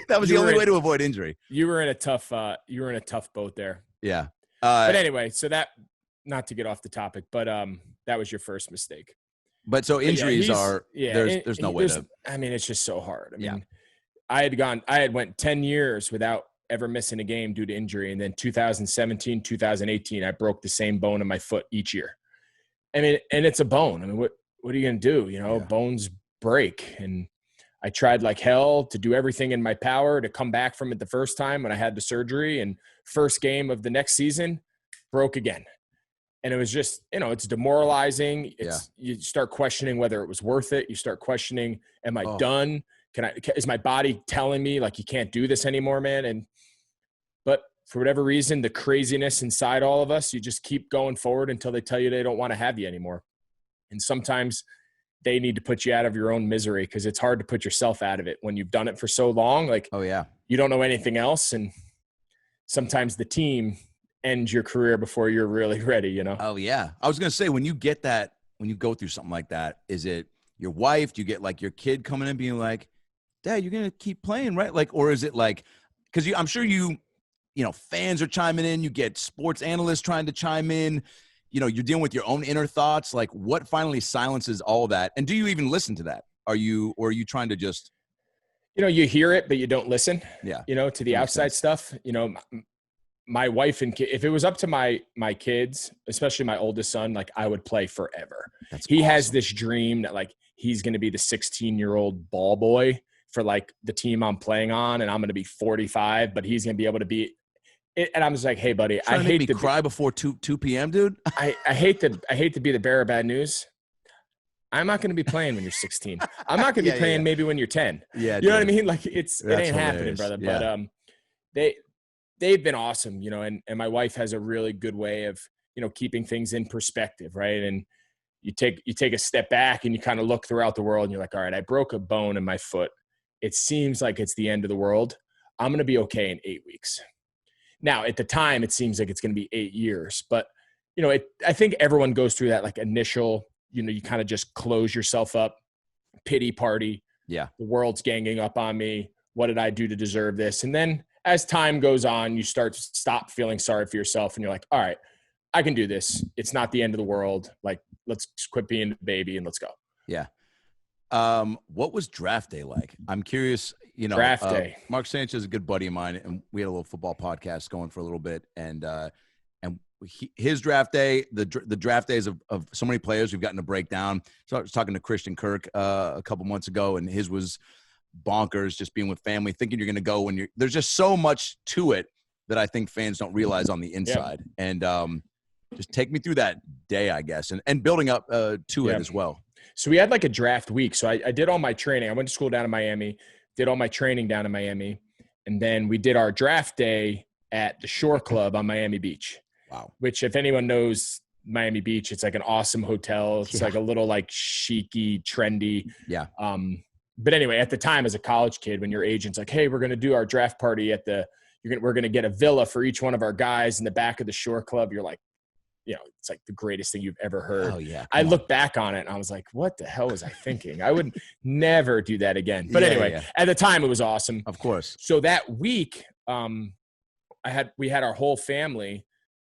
That was the only way to avoid injury. You were in a tough boat there. Yeah. But anyway, so that, not to get off the topic, but that was your first mistake. But so injuries there's no way to. I mean, it's just so hard. I mean, I had went 10 years without ever missing a game due to injury. And then 2017, 2018, I broke the same bone in my foot each year. I mean, and it's a bone. I mean, what are you going to do? You know, bones break. And I tried like hell to do everything in my power to come back from it the first time when I had the surgery, and first game of the next season broke again. And it was just, it's demoralizing. You start questioning whether it was worth it. You start questioning, am I done? Is my body telling me like, you can't do this anymore, man? But for whatever reason, the craziness inside all of us, you just keep going forward until they tell you they don't want to have you anymore. And sometimes they need to put you out of your own misery, because it's hard to put yourself out of it when you've done it for so long. Like, you don't know anything else. And sometimes the team ends your career before you're really ready, Oh, yeah. I was going to say, when you get that, when you go through something like that, is it your wife? Do you get like your kid coming in being like, Dad, you're going to keep playing, right? Like, or is it like, because I'm sure fans are chiming in, you get sports analysts trying to chime in, you're dealing with your own inner thoughts. Like, what finally silences all that? And do you even listen to that? Or are you trying to just, you hear it, but you don't listen, to the outside stuff. My wife and kid, if it was up to my kids, especially my oldest son, like, I would play forever. He has this dream that like, he's going to be the 16-year-old ball boy for like the team I'm playing on, and I'm going to be 45, but he's going to be able to be it. And I'm just like, hey buddy, I hate to cry before 2 p.m. dude. I hate to be the bearer of bad news. I'm not going to be playing when you're 16. I'm not going to be playing maybe when you're 10. Yeah. You know what I mean? Like, it ain't happening, brother. Yeah. But they've been awesome, and my wife has a really good way of, keeping things in perspective. Right. And you take a step back and you kind of look throughout the world and you're like, all right, I broke a bone in my foot. It seems like it's the end of the world. I'm going to be okay in 8 weeks. Now, at the time, it seems like it's going to be 8 years. But, I think everyone goes through that like initial, you kind of just close yourself up, pity party. Yeah. The world's ganging up on me. What did I do to deserve this? And then as time goes on, you stop feeling sorry for yourself. And you're like, all right, I can do this. It's not the end of the world. Like, let's quit being a baby and let's go. Yeah. What was draft day like? I'm curious, draft day. Mark Sanchez is a good buddy of mine, and we had a little football podcast going for a little bit. And his draft day, the draft days of so many players we've gotten to break down. So I was talking to Christian Kirk a couple months ago, and his was bonkers, just being with family, thinking you're going to go when there's just so much to it that I think fans don't realize on the inside. Yeah. And just take me through that day, I guess, and building up to it as well. So we had like a draft week. So I did all my training. I went to school down in Miami, did all my training down in Miami. And then we did our draft day at the Shore Club on Miami Beach. Wow. Which, if anyone knows Miami Beach, it's like an awesome hotel. It's like a little like chic-y, trendy. Yeah. But anyway, at the time as a college kid, when your agent's like, hey, we're going to do our draft party we're going to get a villa for each one of our guys in the back of the Shore Club. You're like, it's like the greatest thing you've ever heard. Oh, yeah. I look back on it and I was like, what the hell was I thinking? I would never do that again. But anyway, at the time it was awesome. Of course. So that week, we had our whole family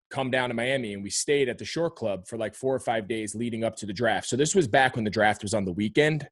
come down to Miami, and we stayed at the Shore Club for like 4 or 5 days leading up to the draft. So this was back when the draft was on the weekend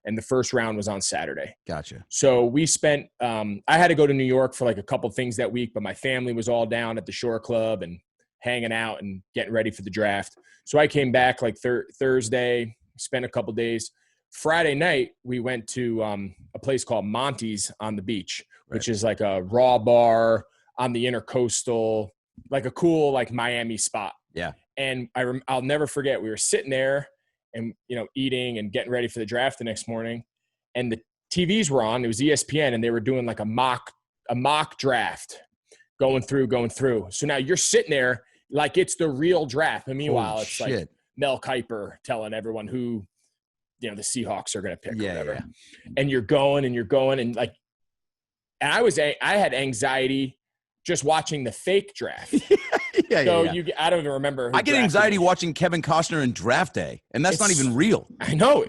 and the first round was on Saturday. Gotcha. So we spent, I had to go to New York for like a couple things that week, but my family was all down at the Shore Club and hanging out and getting ready for the draft. So I came back like Thursday, spent a couple days. Friday night, we went to a place called Monty's on the beach, which is like a raw bar on the Intercoastal, like a cool like Miami spot. Yeah. And I'll never forget, we were sitting there and, you know, eating and getting ready for the draft the next morning. And the TVs were on. It was ESPN, and they were doing like a mock draft going through. So now you're sitting there like it's the real draft. And meanwhile, it's like Mel Kiper telling everyone who, you know, the Seahawks are going to pick or whatever. Yeah. And you're going and like, and I had anxiety just watching the fake draft. I don't even remember. I get anxiety watching Kevin Costner in Draft Day, and that's not even real. I know.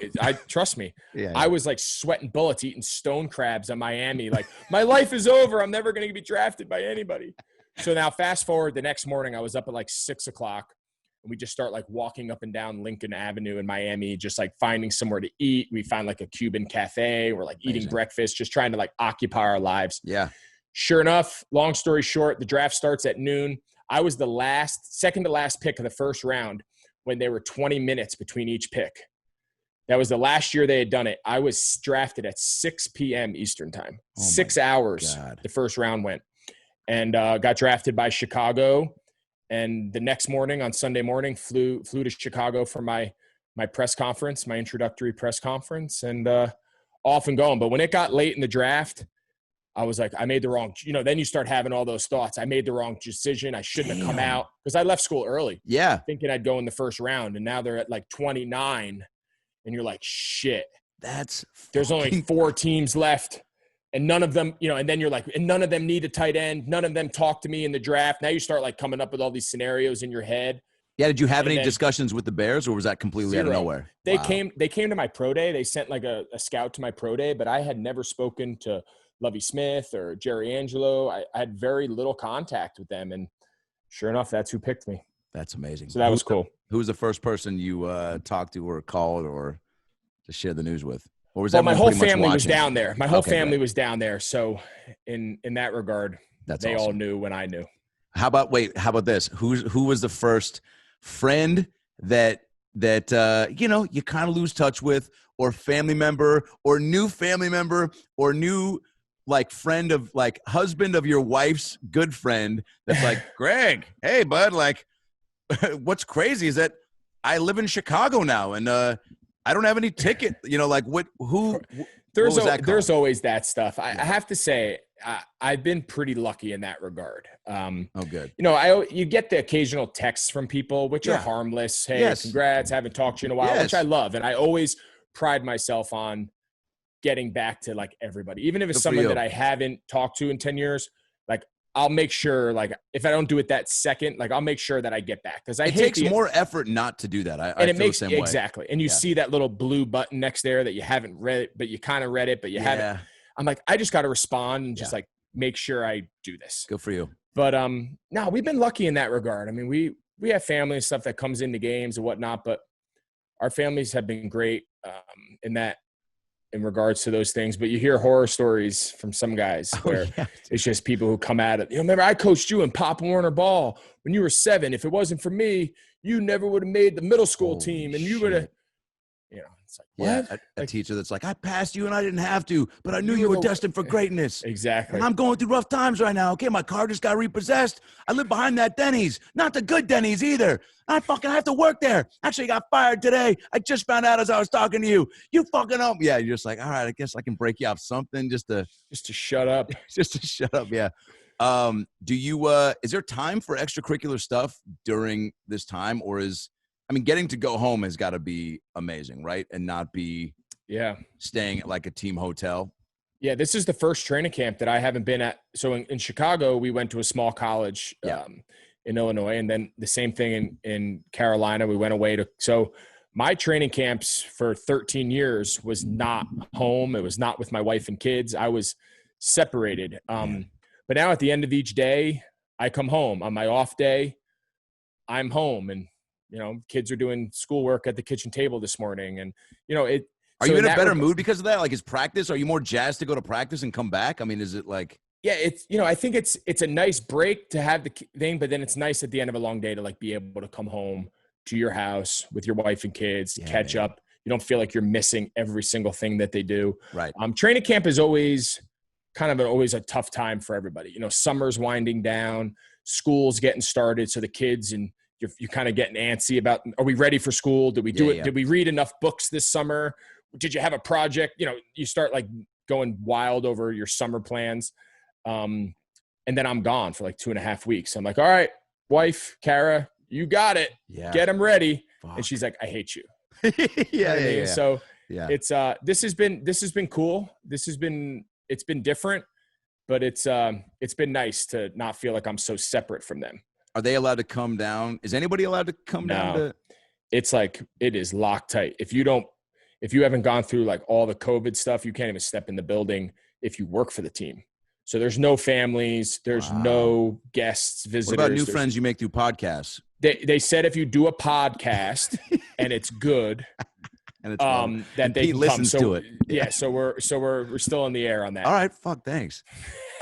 Trust me. I was like sweating bullets, eating stone crabs in Miami. Like, my life is over. I'm never going to be drafted by anybody. So now fast forward the next morning, I was up at like 6 o'clock, and we just start like walking up and down Lincoln Avenue in Miami, just like finding somewhere to eat. We find like a Cuban cafe. We're like eating breakfast, just trying to like occupy our lives. Yeah. Sure enough, long story short, the draft starts at noon. I was the second to last pick of the first round when there were 20 minutes between each pick. That was the last year they had done it. I was drafted at 6 p.m. Eastern time. 6 hours the first round went. And got drafted by Chicago. And the next morning, on Sunday morning, flew to Chicago for my press conference, my introductory press conference, and off and going. But when it got late in the draft, I was like, I made the wrong, you know, then you start having all those thoughts. I made the wrong decision. I shouldn't have come out, because I left school early. Yeah. Thinking I'd go in the first round. And now they're at like 29. And you're like, shit. There's only 4 teams left. And none of them, you know, and then you're like, and none of them need a tight end. None of them talk to me in the draft. Now you start like coming up with all these scenarios in your head. Yeah. Did you have any discussions with the Bears, or was that completely out of nowhere? They came to my pro day. They sent like a scout to my pro day, but I had never spoken to Lovie Smith or Jerry Angelo. I had very little contact with them. And sure enough, that's who picked me. That's amazing. So that was cool. Who was the first person you talked to or called or to share the news with? Or was my whole family was down there. My whole family was down there. So in that regard, they all knew when I knew. How about this? Who was the first friend that you know, you kind of lose touch with, or family member, or new family member, or new like friend of like husband of your wife's good friend that's like, Greg, hey bud, like what's crazy is that I live in Chicago now, and I don't have any ticket, you know, like there's always that stuff. I have to say, I've been pretty lucky in that regard. Good. You know, you get the occasional texts from people, which are harmless. Hey, congrats, haven't talked to you in a while, which I love. And I always pride myself on getting back to like everybody, even if it's someone that I haven't talked to in 10 years, like I'll make sure, like, if I don't do it that second, like I'll make sure that I get back. Because it takes more effort not to do that. I feel the same way. Exactly. And you see that little blue button next there that you haven't read it, but you kind of read it, but you haven't. I'm like, I just got to respond and just like make sure I do this. Good for you. But no, we've been lucky in that regard. I mean, we have family and stuff that comes into games and whatnot, but our families have been great in regards to those things. But you hear horror stories from some guys where it's just people who come at it. You know, remember I coached you in Pop Warner ball when you were 7. If it wasn't for me, you never would have made the middle school team, and you would have, you know, it's like, what? A teacher that's like, I passed you and I didn't have to, but I knew you were destined for greatness. Exactly. And I'm going through rough times right now. Okay, my car just got repossessed. I live behind that Denny's. Not the good Denny's either. I fucking have to work there. Actually, got fired today. I just found out as I was talking to you. You fucking up. Yeah, you're just like, all right, I guess I can break you off something just to shut up. Just to shut up, yeah. Is there time for extracurricular stuff during this time, or getting to go home has got to be amazing, right? And not be staying at like a team hotel. Yeah, this is the first training camp that I haven't been at. So in Chicago, we went to a small college in Illinois, and then the same thing in Carolina. We went away so my training camps for 13 years was not home. It was not with my wife and kids. I was separated. But now at the end of each day, I come home. On my off day, I'm home, and you know, kids are doing schoolwork at the kitchen table this morning. And, you know, Are you in a better mood because of that? Like, is practice, are you more jazzed to go to practice and come back? I mean, is it like? Yeah, it's, I think it's a nice break to have the thing, but then it's nice at the end of a long day to like be able to come home to your house with your wife and kids, catch up. You don't feel like you're missing every single thing that they do. Right. Training camp is always always a tough time for everybody. Summer's winding down, school's getting started. So the kids and you're kind of getting antsy about, are we ready for school? Did we do it? Yeah. Did we read enough books this summer? Did you have a project? You start like going wild over your summer plans. And then I'm gone for like 2.5 weeks. I'm like, all right, wife, Kara, you got it. Yeah. Get them ready. Fuck. And she's like, I hate you. Yeah. So it's, this has been cool. It's been different, but it's been nice to not feel like I'm so separate from them. Are they allowed to come down? Is anybody allowed to come down to? It's like, it is locked tight. If you haven't gone through like all the COVID stuff, you can't even step in the building if you work for the team. So there's no families, there's no guests, visitors. What about new friends you make through podcasts? They said if you do a podcast and it's good, and it's that they Pete listens to it. Yeah, so we're still in the air on that. All right, fuck, thanks.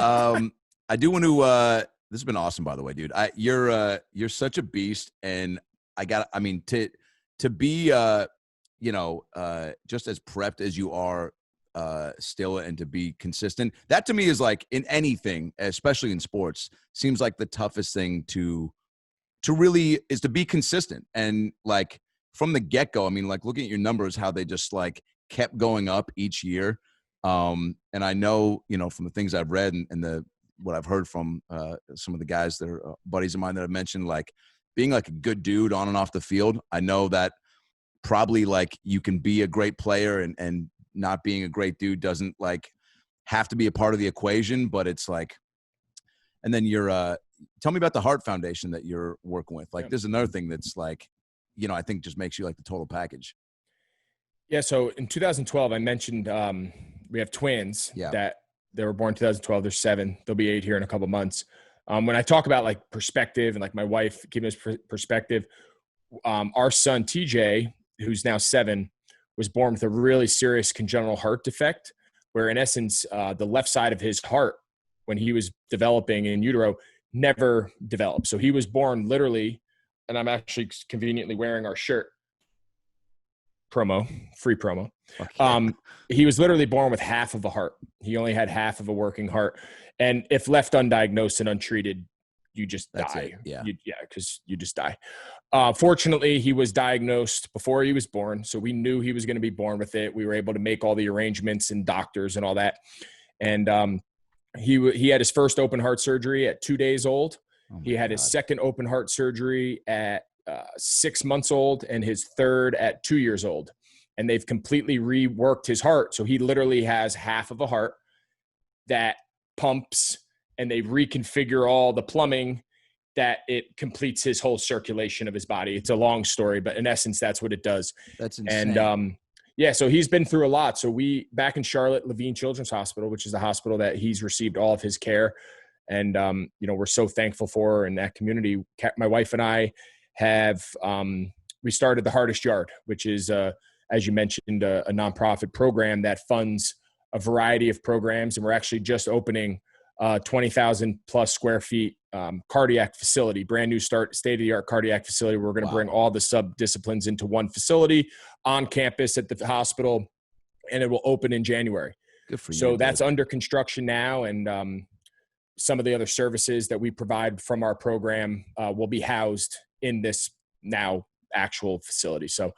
I do want to. This has been awesome, by the way, dude. You're such a beast, and to be just as prepped as you are. Still, and to be consistent, that to me is like in anything, especially in sports, seems like the toughest thing to really is to be consistent. And like from the get-go, I mean, like looking at your numbers, how they just like kept going up each year. And I know, from the things I've read and what I've heard from some of the guys that are buddies of mine that I've mentioned, like being like a good dude on and off the field. I know that probably like you can be a great player and not being a great dude doesn't like have to be a part of the equation, but it's like, and then tell me about the Heart Foundation that you're working with. Like, there's another thing that's like, I think just makes you like the total package. Yeah. So in 2012, I mentioned we have twins that they were born in 2012. They're 7. They'll be 8 here in a couple months. When I talk about like perspective and like my wife giving us perspective, our son TJ, who's now 7, was born with a really serious congenital heart defect, where in essence, the left side of his heart, when he was developing in utero, never developed. So he was born literally, and I'm actually conveniently wearing our shirt. Free promo. Okay. He was literally born with half of a heart. He only had half of a working heart. And if left undiagnosed and untreated, you just die. Yeah. Because you just die. Fortunately, he was diagnosed before he was born, so we knew he was going to be born with it. We were able to make all the arrangements and doctors and all that. And he had his first open heart surgery at 2 days old. He had his second open heart surgery at 6 months old, and his third at 2 years old. And they've completely reworked his heart, so he literally has half of a heart that pumps, and they reconfigure all the plumbing that it completes his whole circulation of his body. It's a long story, but in essence, that's what it does. That's insane. And so he's been through a lot. So we, back in Charlotte, Levine Children's Hospital, which is the hospital that he's received all of his care. And, we're so thankful for in that community. My wife and I have, we started the Hardest Yard, which is, as you mentioned, a nonprofit program that funds a variety of programs. And we're actually just opening 20,000 plus square feet cardiac facility, brand new state-of-the-art cardiac facility. We're going to bring all the sub-disciplines into one facility on campus at the hospital, and it will open in January. Good for you. So that's under construction now, and some of the other services that we provide from our program will be housed in this now actual facility. So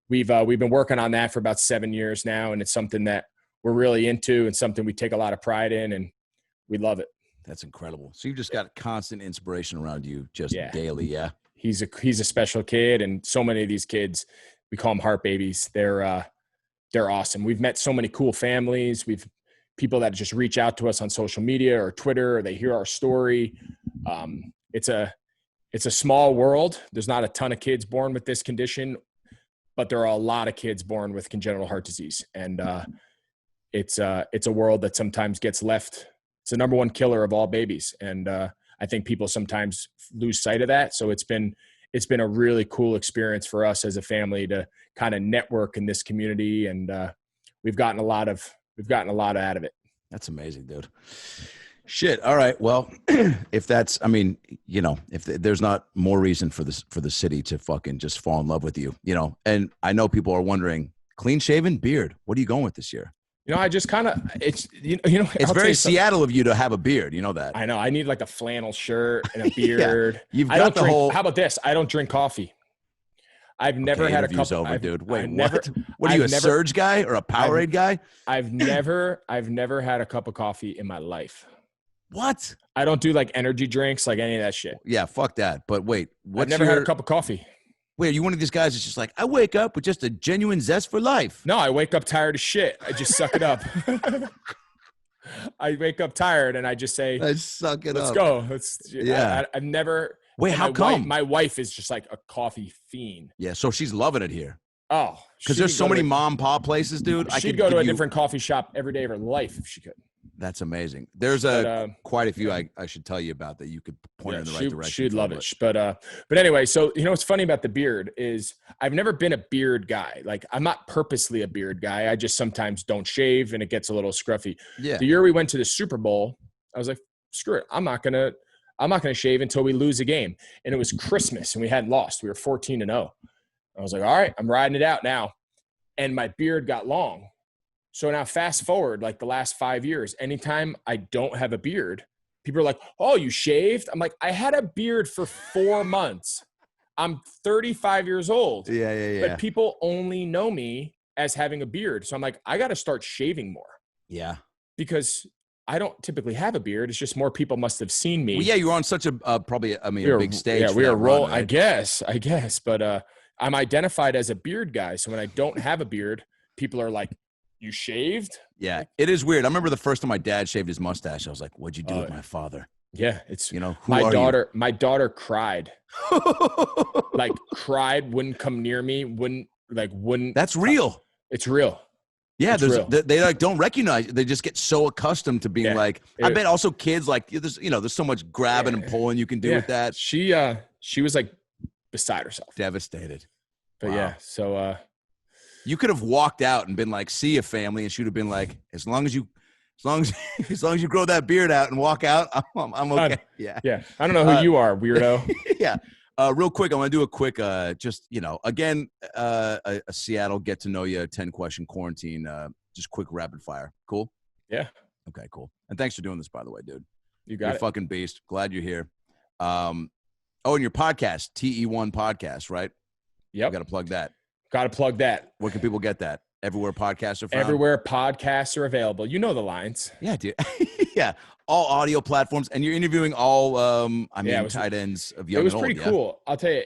we've been working on that for about 7 years now, and it's something that we're really into and something we take a lot of pride in, and we love it. That's incredible. So you've just got constant inspiration around you just daily. Yeah. He's a special kid. And so many of these kids, we call them heart babies. They're awesome. We've met so many cool families. We've people that just reach out to us on social media or Twitter, or they hear our story. It's a small world. There's not a ton of kids born with this condition, but there are a lot of kids born with congenital heart disease. And it's a world that sometimes gets left. It's the number one killer of all babies. And I think people sometimes lose sight of that. So it's been a really cool experience for us as a family to kind of network in this community. And we've gotten a lot out of it. That's amazing, dude. Shit. All right. Well, if that's, I mean, you know, if there's not more reason for this, for the city to fucking just fall in love with you, you know, and I know people are wondering, clean shaven, beard. What are you going with this year? You know, I just kind of, it's, you know, it's very Seattle of you to have a beard. You know that. I know. I need like a flannel shirt and a beard. Yeah, you've got the whole. How about this? I don't drink coffee. I've never had a cup over, dude. Wait, what? What are you, a Surge guy or a Powerade guy? I've never had a cup of coffee in my life. What? I don't do like energy drinks, like any of that shit. Yeah, fuck that. But wait, I've never had a cup of coffee. Wait, are you one of these guys that's just like, I wake up with just a genuine zest for life? No, I wake up tired of shit. I just suck it up. I wake up tired and I just say, I suck it let's up. Go. Yeah. I've never. Wait, how come? My wife is just like a coffee fiend. Yeah, so she's loving it here. Oh. Because there's so many mom and pop places, dude. She'd go to a different coffee shop every day of her life if she could. That's amazing. There's quite a few I should tell you about that you could point her in the right direction. She'd love it. But anyway, so you know what's funny about the beard is I've never been a beard guy. Like I'm not purposely a beard guy. I just sometimes don't shave and it gets a little scruffy. Yeah. The year we went to the Super Bowl, I was like, screw it. I'm not gonna shave until we lose a game. And it was Christmas and we hadn't lost. We were 14-0. I was like, all right, I'm riding it out now. And my beard got long. So now fast forward like the last 5 years, anytime I don't have a beard, people are like, oh, you shaved? I'm like, I had a beard for 4 months. I'm 35 years old. Yeah. But people only know me as having a beard. So I'm like, I got to start shaving more. Yeah. Because I don't typically have a beard. It's just more people must have seen me. Well, yeah, you're on such a a big stage. Yeah, we are rolling. Right? I guess. But I'm identified as a beard guy. So when I don't have a beard, people are like, you shaved? Yeah, it is weird. I remember the first time my dad shaved his mustache. I was like, what'd you do with my father? Yeah, it's, you know, my daughter cried. Like cried, wouldn't come near me, wouldn't. That's real. It's real. Yeah, they like don't recognize it. They just get so accustomed to being like, I bet also kids like there's so much grabbing and pulling you can do with that. She was like beside herself. Devastated. But yeah, so you could have walked out and been like, see ya, family, and she would have been like, as long as you grow that beard out and walk out, I'm okay. Yeah. I don't know who you are, weirdo. Yeah. Real quick, I'm going to do a quick, just, again, a Seattle get to know you 10-question quarantine, just quick rapid fire. Cool? Yeah. Okay, cool. And thanks for doing this, by the way, dude. You're a fucking beast. Glad you're here. And your podcast, TE1 podcast, right? Yep. Got to plug that. Got to plug that. Where can people get that? Everywhere podcasts are found? Everywhere podcasts are available. You know the lines. Yeah, dude. Yeah. All audio platforms. And you're interviewing all, tight ends of young and old. It was pretty cool. I'll tell you,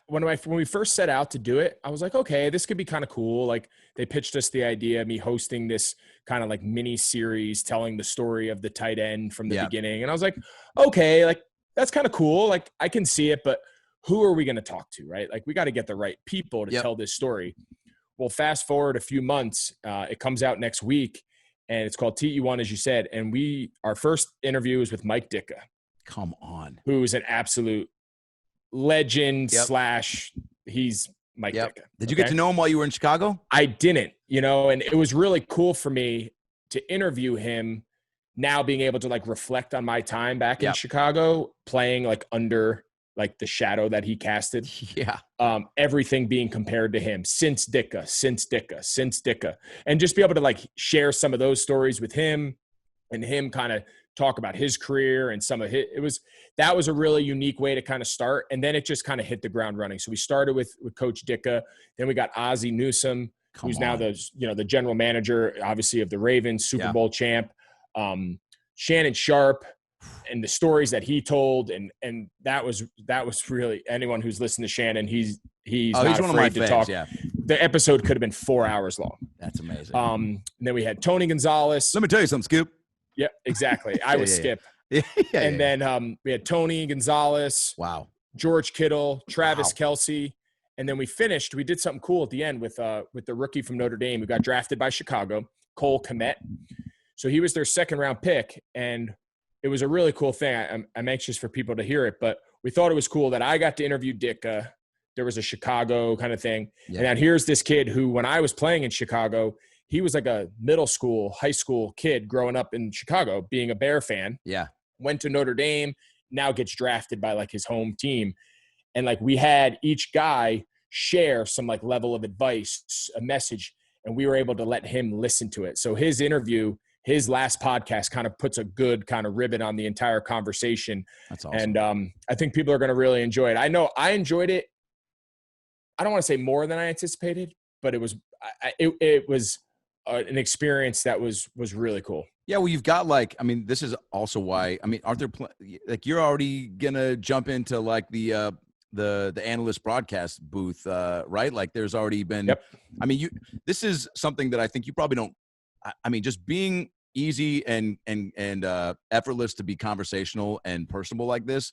when we first set out to do it, I was like, okay, this could be kind of cool. Like they pitched us the idea of me hosting this kind of like mini series telling the story of the tight end from the beginning. And I was like, okay, like that's kind of cool. Like I can see it, but who are we going to talk to, right? Like we got to get the right people to tell this story. Well, fast forward a few months, it comes out next week and it's called TE1, as you said. And our first interview is with Mike Ditka. Come on. Who is an absolute legend / he's Mike Ditka. Did you get to know him while you were in Chicago? I didn't, and it was really cool for me to interview him now, being able to like reflect on my time back in Chicago, playing like under like the shadow that he casted. Yeah. Everything being compared to him since Ditka. And just be able to like share some of those stories with him and him kind of talk about his career and some of that was a really unique way to kind of start. And then it just kind of hit the ground running. So we started with Coach Ditka. Then we got Ozzie Newsome, who's now the general manager, obviously, of the Ravens, Super Bowl champ. Shannon Sharp, and the stories that he told, and that was really, anyone who's listened to Shannon, he's not afraid to talk. Yeah. The episode could have been 4 hours long. That's amazing. And then we had Tony Gonzalez. Let me tell you something, Scoop. Yeah, exactly. I was Skip. And then we had Tony Gonzalez. Wow. George Kittle, Travis Kelce. And then we did something cool at the end with the rookie from Notre Dame who got drafted by Chicago, Cole Kmet. So he was their second round pick, and it was a really cool thing. I'm anxious for people to hear it, but we thought it was cool that I got to interview Ditka. There was a Chicago kind of thing. Yeah. And then here's this kid who, when I was playing in Chicago, he was like a middle school, high school kid growing up in Chicago, being a Bear fan. Yeah. Went to Notre Dame, now gets drafted by like his home team. And like we had each guy share some like level of advice, a message, and we were able to let him listen to it. So his interview, his last podcast kind of puts a good kind of ribbon on the entire conversation. That's awesome. And I think people are going to really enjoy it. I know I enjoyed it. I don't want to say more than I anticipated, but it was an experience that was really cool. Yeah, well, you've got like, I mean, this is also why, I mean, aren't there like you're already gonna jump into like the analyst broadcast booth, right? Like there's already been. Yep. I mean, this is something that I think you probably don't. I mean, just being easy and effortless to be conversational and personable like this.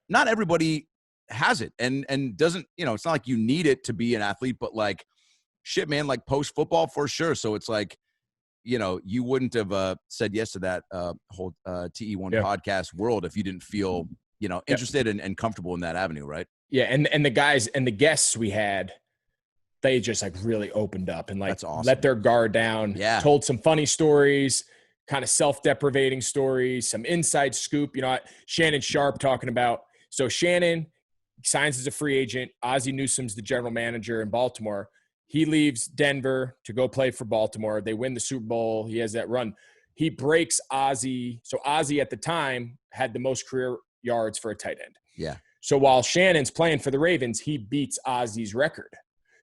Not everybody has it, and doesn't. You know, it's not like you need it to be an athlete, but like, shit, man, like post football for sure. So it's like, you know, you wouldn't have said yes to that whole TE1 podcast world if you didn't feel, you know, interested and comfortable in that avenue, right? Yeah, and the guys and the guests we had, they just like really opened up and like That's awesome. Let their guard down. Yeah. Told some funny stories, kind of self-deprecating stories, some inside scoop. You know, Shannon Sharp talking about, so Shannon signs as a free agent. Ozzie Newsome's the general manager in Baltimore. He leaves Denver to go play for Baltimore. They win the Super Bowl. He has that run. He breaks Ozzie. So Ozzie at the time had the most career yards for a tight end. Yeah. So while Shannon's playing for the Ravens, he beats Ozzie's record.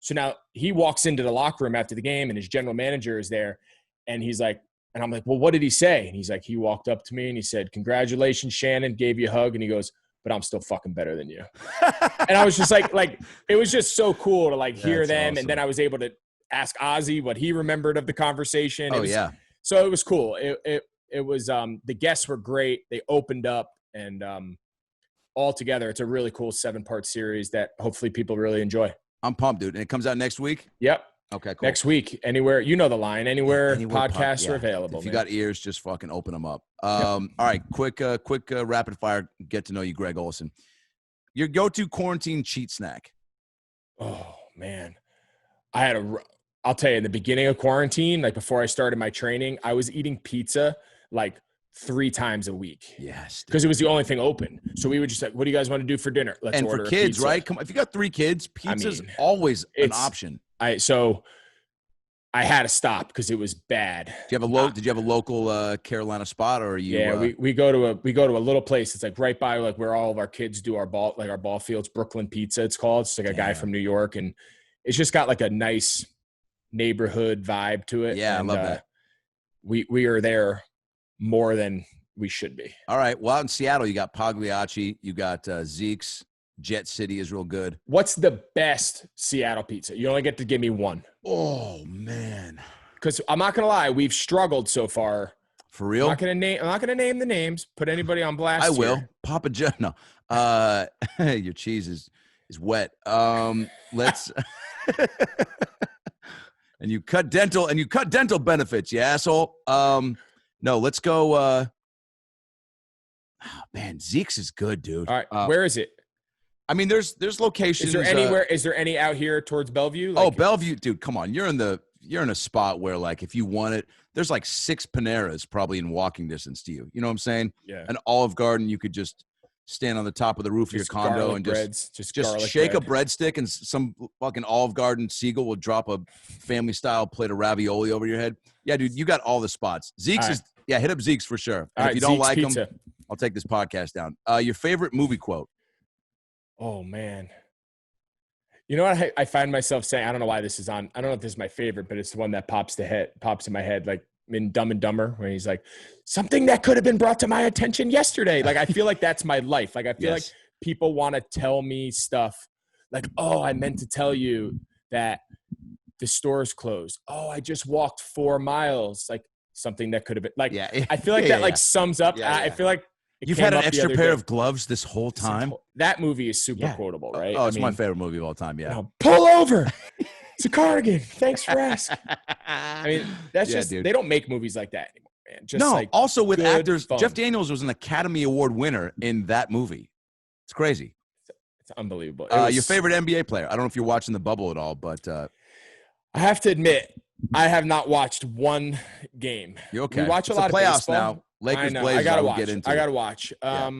So now he walks into the locker room after the game and his general manager is there. And he's like, and I'm like, well, what did he say? And he's like, he walked up to me and he said, congratulations, Shannon, gave you a hug. And he goes, but I'm still fucking better than you. And I was just like, it was just so cool to like hear them. Awesome. And then I was able to ask Ozzie what he remembered of the conversation. Yeah. So it was cool. It was, the guests were great. They opened up and, all together, it's a really cool 7-part series that hopefully people really enjoy. I'm pumped, dude. And it comes out next week? Yep. Okay, cool. Next week, anywhere, you know the line, anywhere podcasts are available. If you got ears, just fucking open them up. All right, quick rapid fire get to know you, Greg Olsen. Your go-to quarantine cheat snack? Oh, man. I'll tell you, in the beginning of quarantine, like before I started my training, I was eating pizza like 3 times a week. Yes. Because it was the only thing open. So we would just like, what do you guys want to do for dinner? Let's order for kids, pizza. right? Come on, if you got 3 kids, pizza's always an option. So I had to stop because it was bad. Did you have a local Carolina spot, or are you? Yeah, we go to a little place. It's like right by like where all of our kids do our ball fields. Brooklyn Pizza, it's called. It's like a guy from New York, and it's just got like a nice neighborhood vibe to it. Yeah, and, I love that. We are there more than we should be. All right. Well, out in Seattle, you got Pagliacci, you got Zeke's. Jet City is real good. What's the best Seattle pizza? You only get to give me one. Oh man, because I'm not gonna lie, we've struggled so far. For real? I'm not gonna name the names. Put anybody on blast. I will. Here. Papa John. No, your cheese is wet. Let's. and you cut dental benefits, you asshole. No, let's go. Oh, man, Zeke's is good, dude. All right, where is it? I mean, there's locations. Is there anywhere? Is there any out here towards Bellevue? Like, Bellevue, dude, come on. You're in a spot where, like, if you want it, there's like 6 Paneras probably in walking distance to you. You know what I'm saying? Yeah. An Olive Garden, you could just stand on the top of the roof of your condo and just shake a breadstick, and some fucking Olive Garden seagull will drop a family style plate of ravioli over your head. Yeah, dude, you got all the spots. Zeke's is hit up Zeke's for sure. And if you don't like them, I'll take this podcast down. Your favorite movie quote? Oh, man. You know what I find myself saying? I don't know why this is on. I don't know if this is my favorite, but it's the one that pops in my head, like in Dumb and Dumber, where he's like, something that could have been brought to my attention yesterday. Like, I feel like that's my life. Like, I feel like people want to tell me stuff like, oh, I meant to tell you that the store's closed. Oh, I just walked 4 miles. Like, something that could have been like, I feel like that sums up. I feel like, you've had an extra pair of gloves this whole time. That movie is super quotable, right? Oh, it's my favorite movie of all time. Yeah. Pull over. It's a cardigan. Thanks for asking. I mean, that's just, dude. They don't make movies like that anymore, man. Just also with actors. Fun. Jeff Daniels was an Academy Award winner in that movie. It's crazy. It's unbelievable. Your favorite NBA player? I don't know if you're watching the bubble at all, but I have to admit, I have not watched one game. You're okay. We watch It's a lot the playoffs of baseball. now. Lakers, I know. Blazers. I gotta we'll watch. Get into I it. gotta watch. Yeah.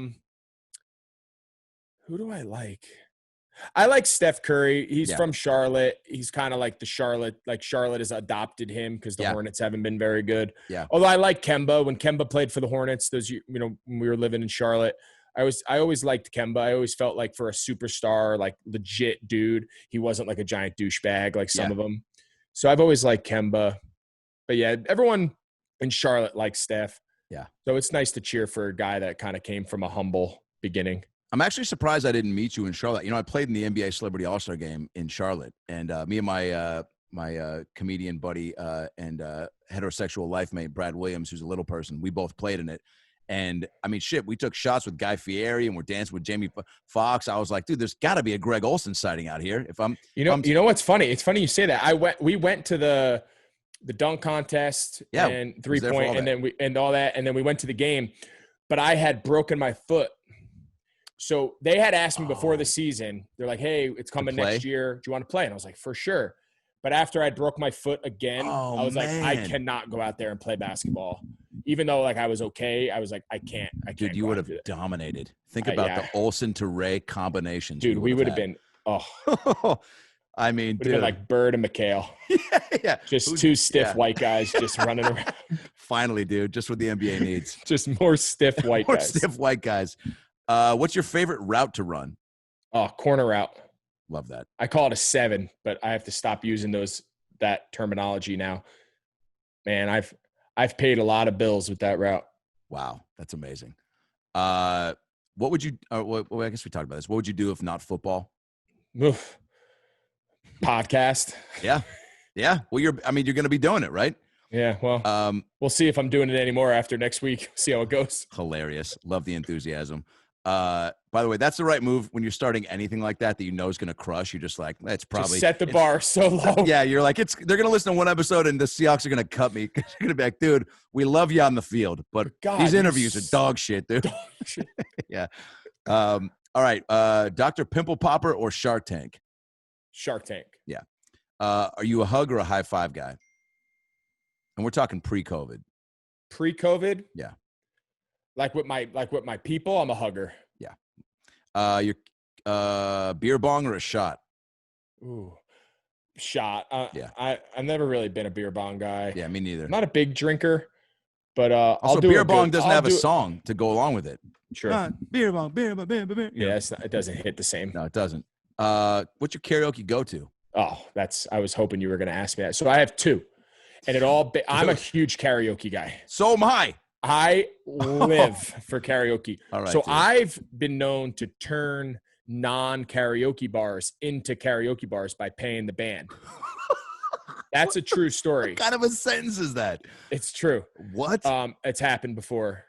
Who do I like? I like Steph Curry. He's Yeah. from Charlotte. He's kind of like Charlotte has adopted him because the Hornets haven't been very good. Yeah. Although I like Kemba. When Kemba played for the Hornets, when we were living in Charlotte, I always liked Kemba. I always felt like for a superstar, like legit dude, he wasn't like a giant douchebag like some of them. So I've always liked Kemba. But yeah, everyone in Charlotte likes Steph. Yeah. So it's nice to cheer for a guy that kind of came from a humble beginning. I'm actually surprised I didn't meet you in Charlotte. You know, I played in the NBA Celebrity All-Star Game in Charlotte, and me and my comedian buddy and heterosexual life mate, Brad Williams, who's a little person, we both played in it. And I mean, shit, we took shots with Guy Fieri and we're dancing with Jamie Foxx. I was like, dude, there's got to be a Greg Olsen sighting out here. You know what's funny? It's funny you say that. We went to the dunk contest and 3-point and all that, and then we went to the game, but I had broken my foot. So they had asked me before the season, they're like, hey, it's coming next year. Do you want to play? And I was like, for sure. But after I broke my foot again, I was like, I cannot go out there and play basketball. Even though like I was okay, I was like, I can't. Dude, you would have dominated. Think about the Olsen to Ray combinations. Dude, we would have been, I mean, would have been like Bird and McHale. Yeah. Just two stiff white guys just running around. Finally, dude, just what the NBA needs. Just more stiff white guys. Stiff white guys. What's your favorite route to run? Oh, corner route. Love that. I call it a 7, but I have to stop using that terminology now. Man, I've paid a lot of bills with that route. Wow, that's amazing. What would you? Well, I guess we talked about this. What would you do if not football? Oof. Podcast. Yeah. Well, you're going to be doing it, right? Yeah. Well, we'll see if I'm doing it anymore after next week. See how it goes. Hilarious. Love the enthusiasm. By the way, that's the right move when you're starting anything like that you know is going to crush. You're just like, that's probably just set the bar so low. Yeah. You're like, they're going to listen to one episode and the Seahawks are going to cut me. You're going to be like, dude, we love you on the field, but these interviews are dog shit, dude. Dog shit. Yeah. All right. Dr. Pimple Popper or Shark Tank? Shark Tank. Yeah. Are you a hug or a high five guy? And we're talking pre-COVID. Pre-COVID? Yeah. Like with my people, I'm a hugger. Yeah. You're beer bong or a shot? Ooh, shot. Yeah. I've never really been a beer bong guy. Yeah, me neither. I'm not a big drinker, but also, I'll do beer bong doesn't have a song to go along with it. Sure. Beer bong, beer bong, beer bong, beer. Yeah, it doesn't hit the same. No, it doesn't. What's your karaoke go-to? Oh, I was hoping you were going to ask me that. So I have 2, and I'm a huge karaoke guy. So am I. I live for karaoke. All right, so dude. I've been known to turn non-karaoke bars into karaoke bars by paying the band. That's a true story. What kind of a sentence is that? It's true. What? It's happened before.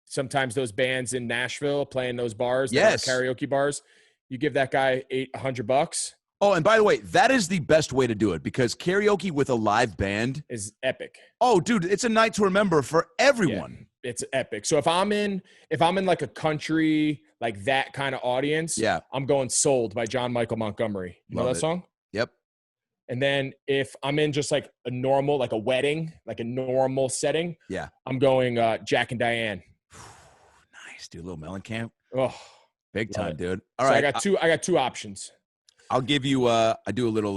Sometimes those bands in Nashville playing those bars, yes, karaoke bars, you give that guy $100. Oh, and by the way, that is the best way to do it because karaoke with a live band is epic. Oh, dude, it's a night to remember for everyone. Yeah, it's epic. So if I'm in like a country, like that kind of audience, I'm going Sold by John Michael Montgomery. You know that song? Yep. And then if I'm in just like a normal, like a wedding, like a normal setting, I'm going Jack and Diane. Nice, dude. A little Mellencamp. Oh, big time, dude. All right. I got two options. I'll give you I do a little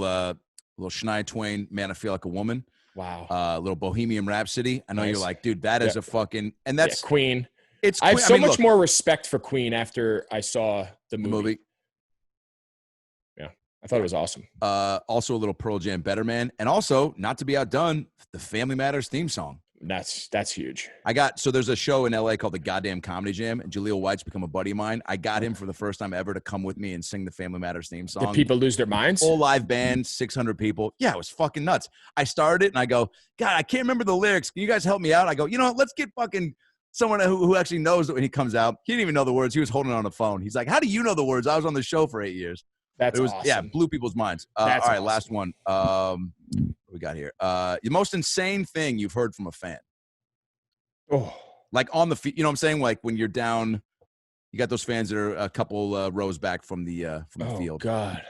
Shania Twain, Man, I Feel Like a Woman. Wow. A little Bohemian Rhapsody. I know you're like, dude, that is a fucking, and that's Queen. It's I have so much more respect for Queen after I saw the movie. Yeah. I thought it was awesome. Also a little Pearl Jam, Better Man. And also, not to be outdone, the Family Matters theme song. That's huge. So there's a show in LA called the Goddamn Comedy Jam, and Jaleel White's become a buddy of mine. I got him for the first time ever to come with me and sing the Family Matters theme song. Did people lose their minds? Full live band, 600 people. Yeah, it was fucking nuts. I started it and I go, God, I can't remember the lyrics. Can you guys help me out? I go, you know what? Let's get fucking someone who actually knows it when he comes out. He didn't even know the words. He was holding it on the phone. He's like, how do you know the words? I was on the show for 8 years. That's awesome. Yeah, blew people's minds. All right, awesome. Last one. What we got here? The most insane thing you've heard from a fan. Oh, like on the feet, you know what I'm saying? Like when you're down, you got those fans that are a couple rows back from the field. Oh God,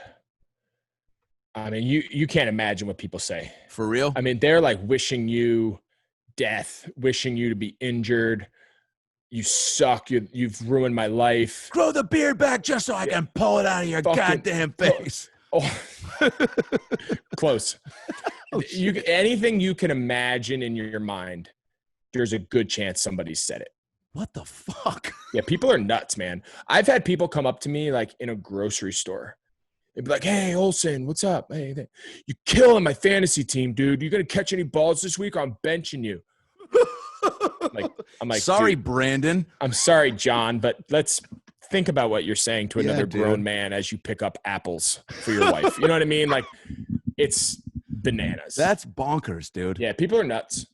I mean, you can't imagine what people say. For real? I mean, they're like wishing you death, wishing you to be injured. You suck. You've ruined my life. Grow the beard back just so I can pull it out of your goddamn face. Oh, close. Oh, anything you can imagine in your mind, there's a good chance somebody said it. What the fuck? Yeah, people are nuts, man. I've had people come up to me like in a grocery store. They'd be like, "Hey, Olsen, what's up? Hey, you're killing my fantasy team, dude. You gonna catch any balls this week? Or I'm benching you." I'm like, sorry, Brandon. I'm sorry, John, but let's think about what you're saying to another grown man as you pick up apples for your wife. You know what I mean? Like, it's bananas. That's bonkers, dude. Yeah, people are nuts.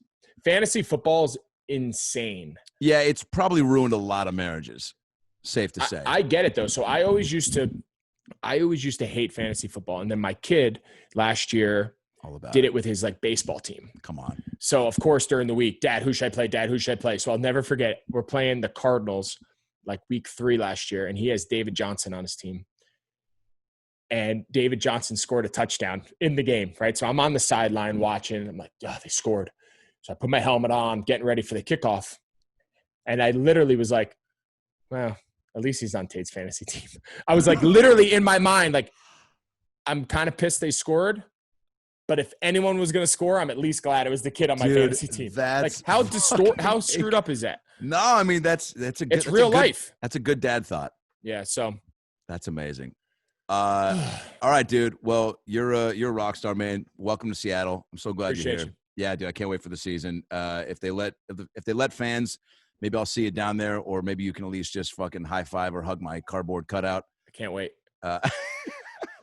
Fantasy football is insane. Yeah, it's probably ruined a lot of marriages. Safe to say. I get it though. So I always used to hate fantasy football, and then my kid last year did it with his like baseball team. Come on. So of course during the week, Dad, who should I play? Dad, who should I play? So I'll never forget. We're playing the Cardinals like week 3 last year, and he has David Johnson on his team. And David Johnson scored a touchdown in the game, right? So I'm on the sideline watching. I'm like, oh, they scored. So I put my helmet on, getting ready for the kickoff. And I literally was like, well, at least he's on Tate's fantasy team. I was like literally in my mind, like, I'm kind of pissed they scored. But if anyone was going to score, I'm at least glad it was the kid on my fantasy team. That's like how screwed up is that? No, I mean that's a good, it's real life. That's a good dad thought. Yeah, so that's amazing. All right, dude. Well, you're a rock star, man. Welcome to Seattle. I'm so glad you're here. Yeah, dude. I can't wait for the season. If they let fans, maybe I'll see you down there, or maybe you can at least just fucking high five or hug my cardboard cutout. I can't wait.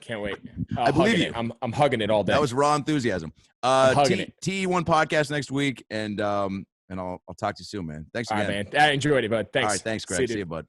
Can't wait. I believe you. I'm hugging it all day. That was raw enthusiasm. T1 podcast next week, and I'll talk to you soon, man. Thanks again. All right, man. I enjoyed it, bud. Thanks. All right, thanks, Greg. See you, bud.